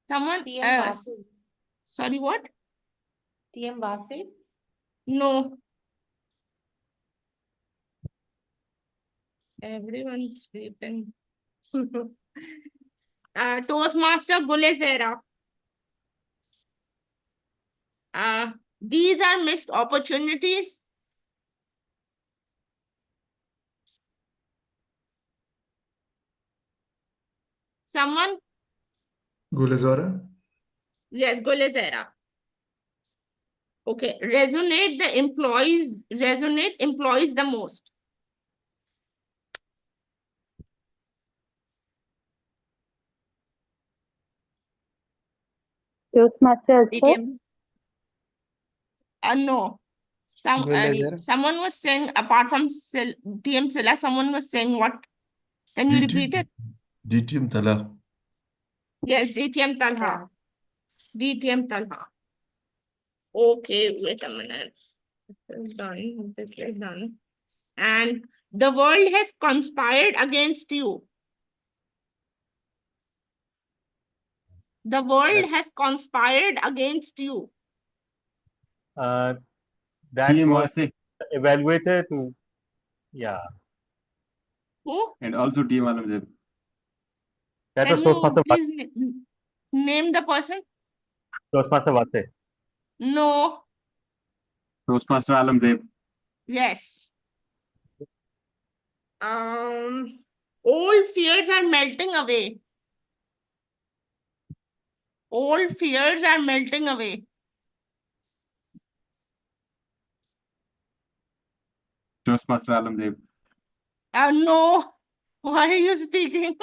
Someone TM else. Basu. Sorry, what? TM Basu. No. Everyone's sleeping. Toastmaster Golezera. These are missed opportunities. Someone? Gulizara. Yes, Golezera. Okay. Resonate employees the most. Toastmaster Asghar. No. Someone was saying, apart from TM Silla, someone was saying what? Can you repeat it? DTM Tala. Yes, DTM Talha. DTM Talha. Okay, wait a minute. This is done. This is done. And the world has conspired against you. The world has conspired against you. That TM was Wase. evaluator to, yeah. Who? And also TM Alamzeeb. That Can was you Toastmaster please name the person? Toastmaster Vase. No. Toastmaster Alamzeeb. Yes. Old fears are melting away. Old fears are melting away. Toastmaster Alamdev. No. Why are you speaking?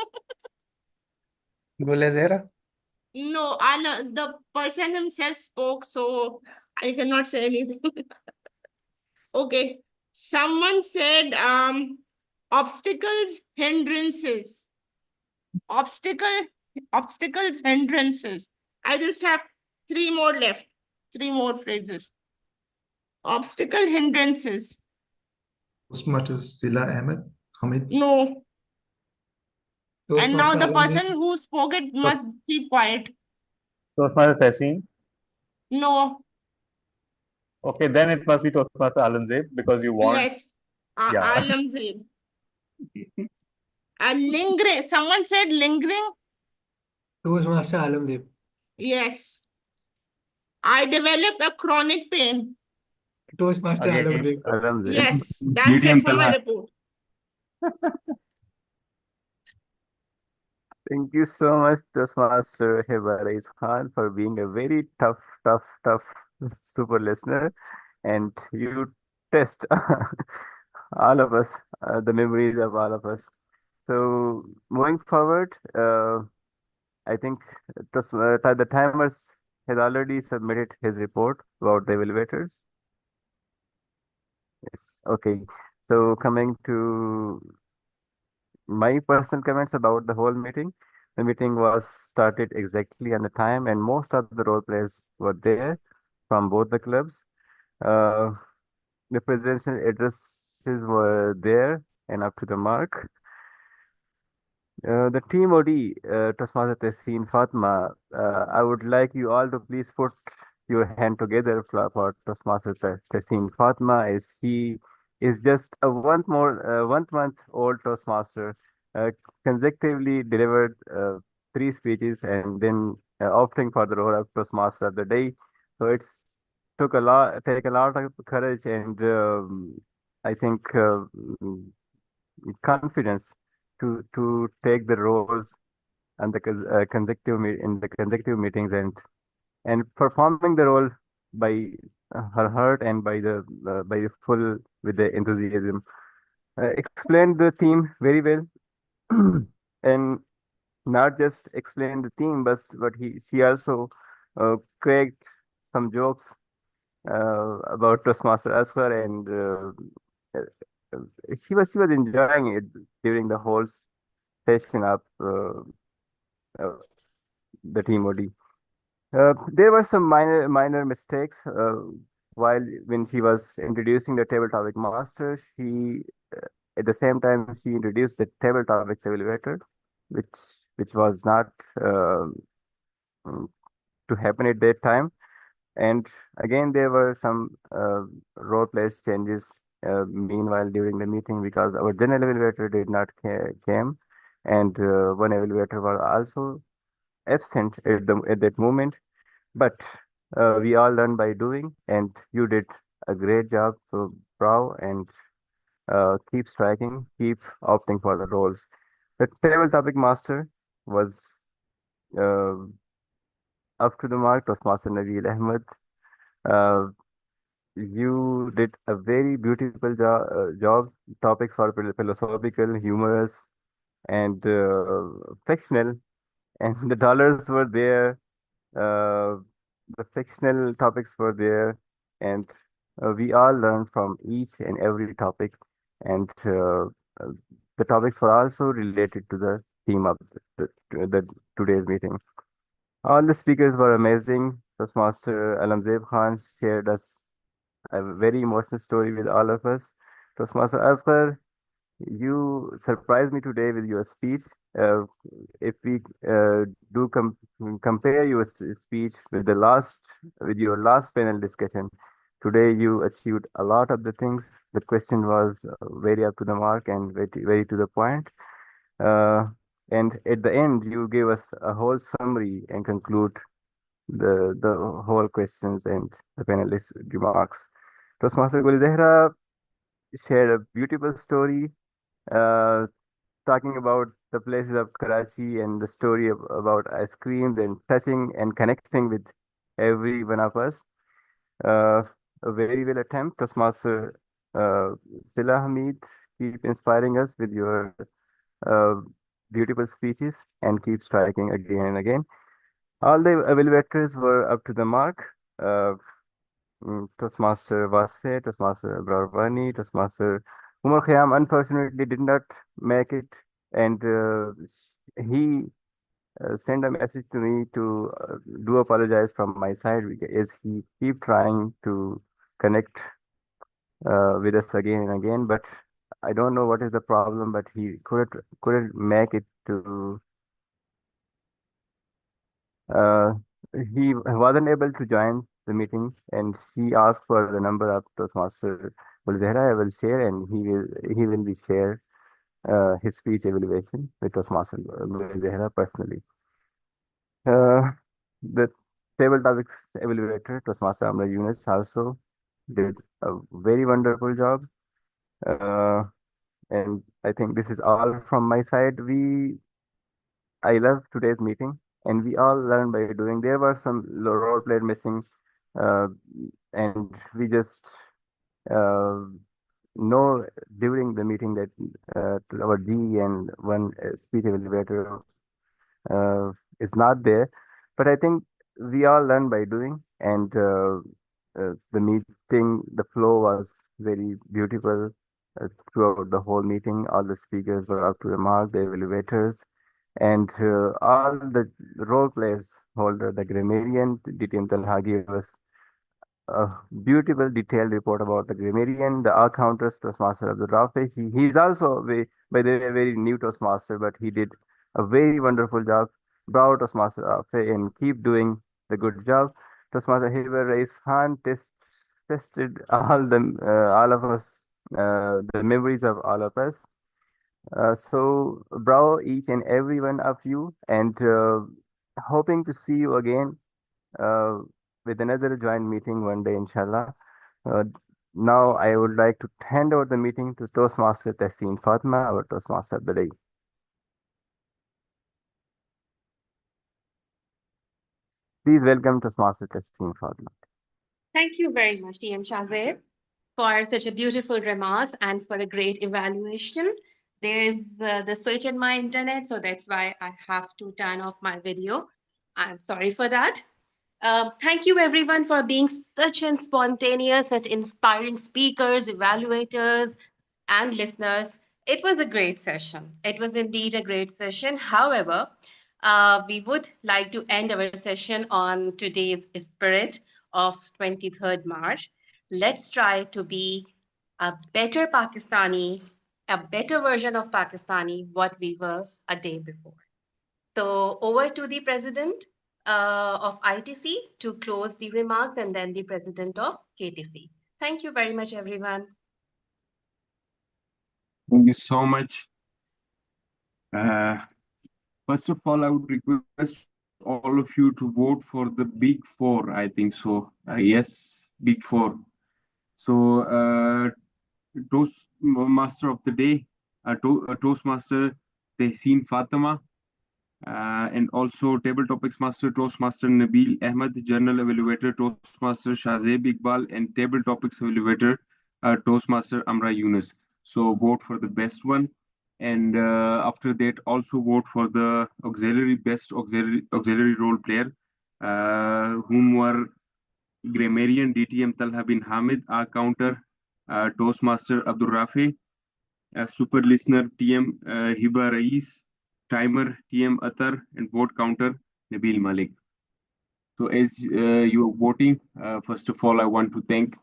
बोले Zahra No, the person himself spoke, so I cannot say anything. Okay. Someone said obstacles, hindrances. Obstacles, hindrances. I just have three more left. Three more phrases. Obstacle, hindrances. Toastmasters Zila Ahmed, Hamid. No. And now Toastmaster the Alamdev. person who spoke it must keep quiet. Toastmaster Tessin. No. Okay, then it must be Toastmaster Alamzeb because you want. Yes. Yeah. Alamzeb. Lingering. Someone said lingering. Toastmaster Alamdev. Yes. I developed a chronic pain. Toastmaster Again. Alamdev. Yes, that's it for my report. Thank you so much, Toastmaster Hebarais Khan, for being a very tough super listener. And you test all of us, the memories of all of us. So moving forward, I think the timers has already submitted his report about the elevators. Yes. Okay. So coming to my personal comments about the whole meeting. The meeting was started exactly on the time, and most of the role players were there from both the clubs. The presidential addresses were there and up to the mark. The team OD, Toastmaster Tessin Fatma, I would like you all to please put your hand together for Toastmaster Tessin Fatma, as she is just a 1 month old Toastmaster, consecutively delivered 3 speeches and then opting for the role of Toastmaster of the day. So take a lot of courage and I think confidence to take the roles and the in the consecutive meetings and performing the role by her heart and by the full with the enthusiasm. Explained the theme very well, and not just explained the theme, but she also cracked some jokes about Toastmaster Asghar, and she was enjoying it during the whole session of the team OD. There were some minor mistakes while when she was introducing the table topic master. She at the same time she introduced the table topics evaluator, which was not mm, to happen at that time. And again, there were some role plays changes meanwhile during the meeting because our general evaluator did not came, and one evaluator was also absent at that moment. But we all learn by doing, and you did a great job. So bravo, and keep striking, keep opting for the roles. The table topic master was uh, up to the mark. Was Master Nabil Ahmed. Uh, you did a very beautiful job. Topics are philosophical, humorous, and fictional, and the dollars were there. The fictional topics were there, and we all learned from each and every topic, and the topics were also related to the theme of the today's meeting. All the speakers were amazing. Toastmaster Alamzeb Khan shared us a very emotional story with all of us. Toastmaster Asghar, you surprised me today with your speech. If we do compare your speech with with your last panel discussion, today you achieved a lot of the things. The question was very up to the mark and very to the point. And at the end, you gave us a whole summary and conclude the whole questions and the panelists' remarks. Toastmaster Gulizehra shared a beautiful story uh, talking about the places of Karachi and the story about ice cream, then touching and connecting with every one of us. Uh, a very well attempt, Toastmaster Sila Hamid. Keep inspiring us with your uh, beautiful speeches and keep striking again and again. All the evaluators were up to the mark. Toastmaster Vase, Toastmaster Bravani, Toastmaster Umar Khayyam unfortunately did not make it, and he sent a message to me to do apologize from my side as he keep trying to connect with us again and again, but I don't know what is the problem, but he couldn't make it to. Uh, he wasn't able to join the meeting, and he asked for the number of Toastmaster Bulzehra. I will share, and he will be share his speech evaluation with Toastmaster Bulzehra personally. The table topics evaluator Toastmaster Amra Yunus also did a very wonderful job. And I think this is all from my side. I love today's meeting, and we all learned by doing. There were some role play missing, uh, and we just uh, know during the meeting that our G and one speech evaluator is not there. But I think we all learn by doing, and the meeting, the flow was very beautiful throughout the whole meeting. All the speakers were up to the mark, the evaluators, and all the role players holder, the grammarian, DTM Talha gave us a beautiful detailed report about the grammarian, the counters Toastmaster Abdul Rafi. He's also, by the way, a very new Toastmaster, but he did a very wonderful job. Bravo, Toastmaster Rafi, and keep doing the good job. Toastmaster Hibar Rais Khan tested all of us, the memories of all of us. So, bravo, each and every one of you, and hoping to see you again uh, with another joint meeting one day, inshallah. Uh, Now, I would like to hand over the meeting to Toastmaster Tehseen Fatima, our Toastmaster of the day. Please welcome Toastmaster Tehseen Fatima. Thank you very much, TM Shahzeb, for such a beautiful remarks and for a great evaluation. There's the switch in my internet, so that's why I have to turn off my video. I'm sorry for that. Thank you everyone for being such an spontaneous, such inspiring speakers, evaluators, and listeners. It was a great session. It was indeed a great session. However, we would like to end our session on today's spirit of 23rd March. Let's try to be a better Pakistani, a better version of Pakistani, what we were a day before. So over to the president of ITC to close the remarks and then the president of KTC. Thank you very much, everyone. Thank you so much. First of all, I would request all of you to vote for the Big Four. I think so. Yes, Big Four. So, Toastmaster of the day, Toastmaster Tehseen Fatima, and also Table Topics Master Toastmaster Nabil Ahmed, Journal Evaluator Toastmaster Shahzeb Iqbal, and Table Topics Evaluator Toastmaster Amra Yunus. So vote for the best one, and after that also vote for the best auxiliary role player, whom were grammarian DTM Talha bin Hamid, our counter Toastmaster Abdul Rafi, super listener TM Hiba Rais, timer TM Atar, and vote counter Nabil Malik. So as you're voting, first of all, I want to thank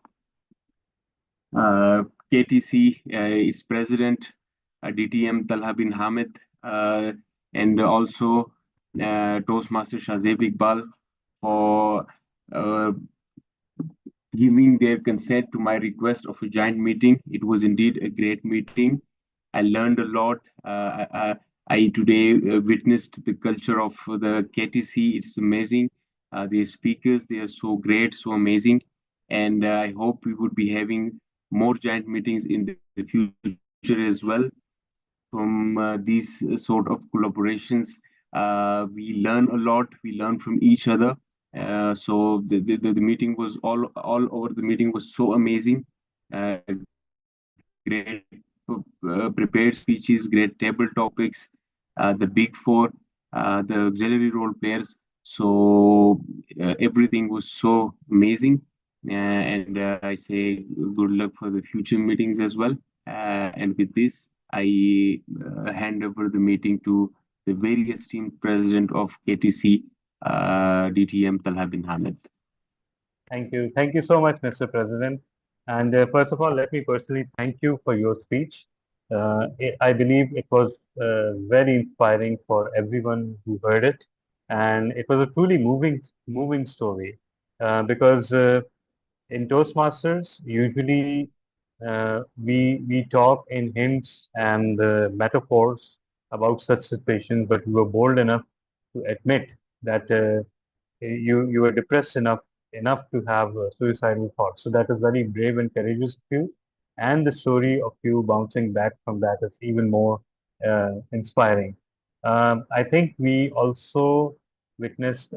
KTC, its president, DTM Talha bin Hamid, and also Toastmaster Shahzeb Iqbal for giving their consent to my request of a giant meeting. It was indeed a great meeting. I learned a lot. I today witnessed the culture of the KTC. It's amazing. The speakers, they are so great, so amazing. And I hope we would be having more giant meetings in the future as well. from these sort of collaborations. We learn a lot. We learn from each other. So the meeting was all over. The meeting was so amazing. Great prepared speeches, great table topics, the big four, the auxiliary role players. So everything was so amazing. And I say good luck for the future meetings as well. And with this, I hand over the meeting to the very esteemed president of KTC, DTM Talha bin Hamid. Thank you. Thank you so much, Mr. President. And first of all, let me personally thank you for your speech. I believe it was very inspiring for everyone who heard it. And it was a truly moving story because in Toastmasters, usually we talk in hints and metaphors about such situations, but we were bold enough to admit that you were depressed enough to have suicidal thoughts. So that is very brave and courageous of you. And the story of you bouncing back from that is even more inspiring. I think we also witnessed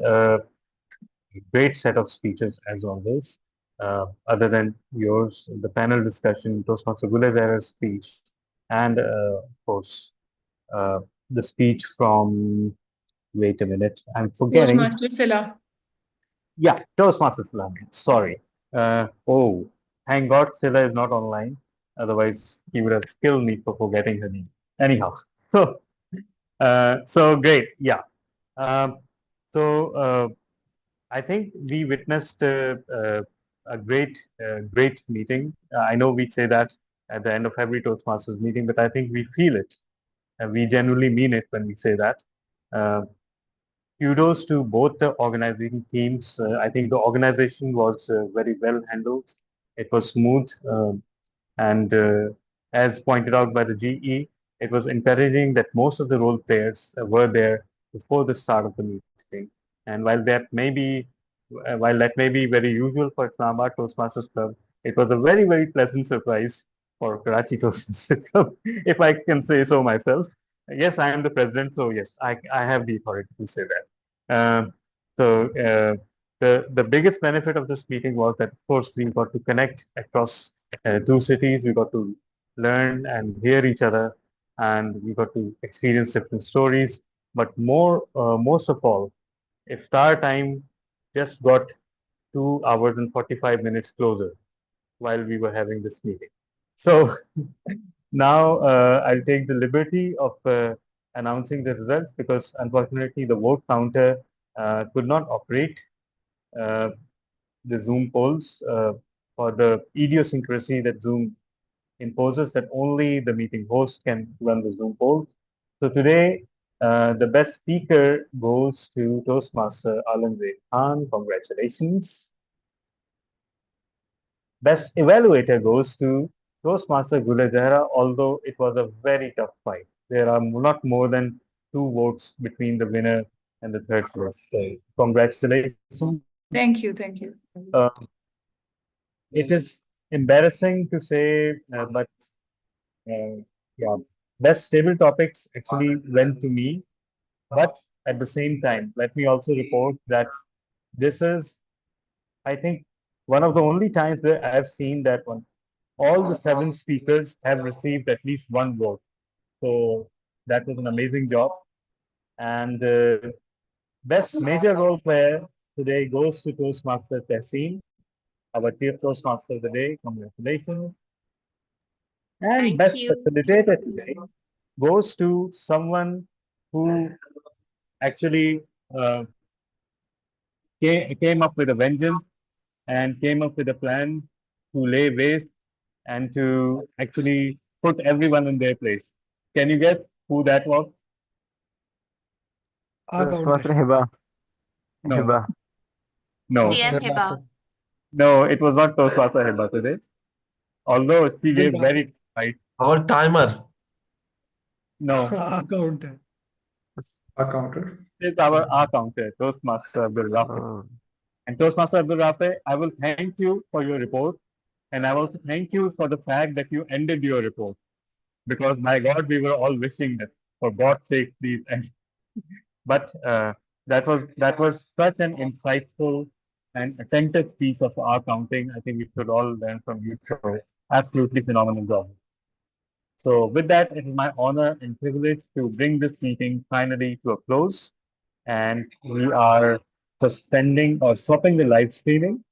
great set of speeches as always. Other than yours, the panel discussion, Toastmaster Gulazara's speech, and of course, the speech from, wait a minute, I'm forgetting. Toastmaster Sila. Yeah, Toastmaster Salam. Sorry. Oh, thank God Sila is not online. Otherwise, he would have killed me for forgetting her name. Anyhow, so great. Yeah. Um, so I think we witnessed a great meeting. I know we say that at the end of every Toastmasters meeting, but I think we feel it. And we genuinely mean it when we say that. Uh, Kudos to both the organizing teams. I think the organization was very well handled. It was smooth. And as pointed out by the GE, it was encouraging that most of the role players were there before the start of the meeting. And while that may be very usual for Islamabad Toastmasters Club, it was a very pleasant surprise for Karachi Toastmasters Club, if I can say so myself. Yes, I am the president, so yes, I have the authority to say that. So the biggest benefit of this meeting was that, of course, we got to connect across two cities. We got to learn and hear each other, and we got to experience different stories. But most of all, iftar time just got 2 hours and 45 minutes closer while we were having this meeting. So now I'll take the liberty of announcing the results because unfortunately the vote counter could not operate uh, the Zoom polls for the idiosyncrasy that Zoom imposes that only the meeting host can run the Zoom polls. So today, the best speaker goes to Toastmaster Alamzir Khan. Congratulations. Best evaluator goes to Toastmaster Gulazara, although it was a very tough fight. There are not more than 2 votes between the winner and the third place. So congratulations. Thank you. Thank you. It is embarrassing to say, but yeah, best table topics actually went to me. But at the same time, let me also report that this is, I think, one of the only times where I have seen that all the 7 speakers have received at least 1 vote. So that was an amazing job. And best major role player today goes to Toastmaster Tessim, our chief Toastmaster of the day. Congratulations. And Thank best you. facilitator today goes to someone who actually uh, came up with a vengeance and came up with a plan to lay waste and to actually put everyone in their place. Can you guess who that was? Toastmaster Hiba. No, Hiba. no, TM Hiba. no, it was not Toastmaster Heba today. Although she Dil gave Rafi. very right. Our timer. No, Counter. Counter. it's our counter, Toastmaster Abdul Rafi. Oh. And Toastmaster Abdul Rafi, I will thank you for your report. And I also thank you for the fact that you ended your report. because my God, we were all wishing that for God's sake, please end. But that was such an insightful and attentive piece of our counting. I think we should all learn from you. So absolutely phenomenal job. So with that, it is my honor and privilege to bring this meeting finally to a close. And we are suspending or stopping the live streaming.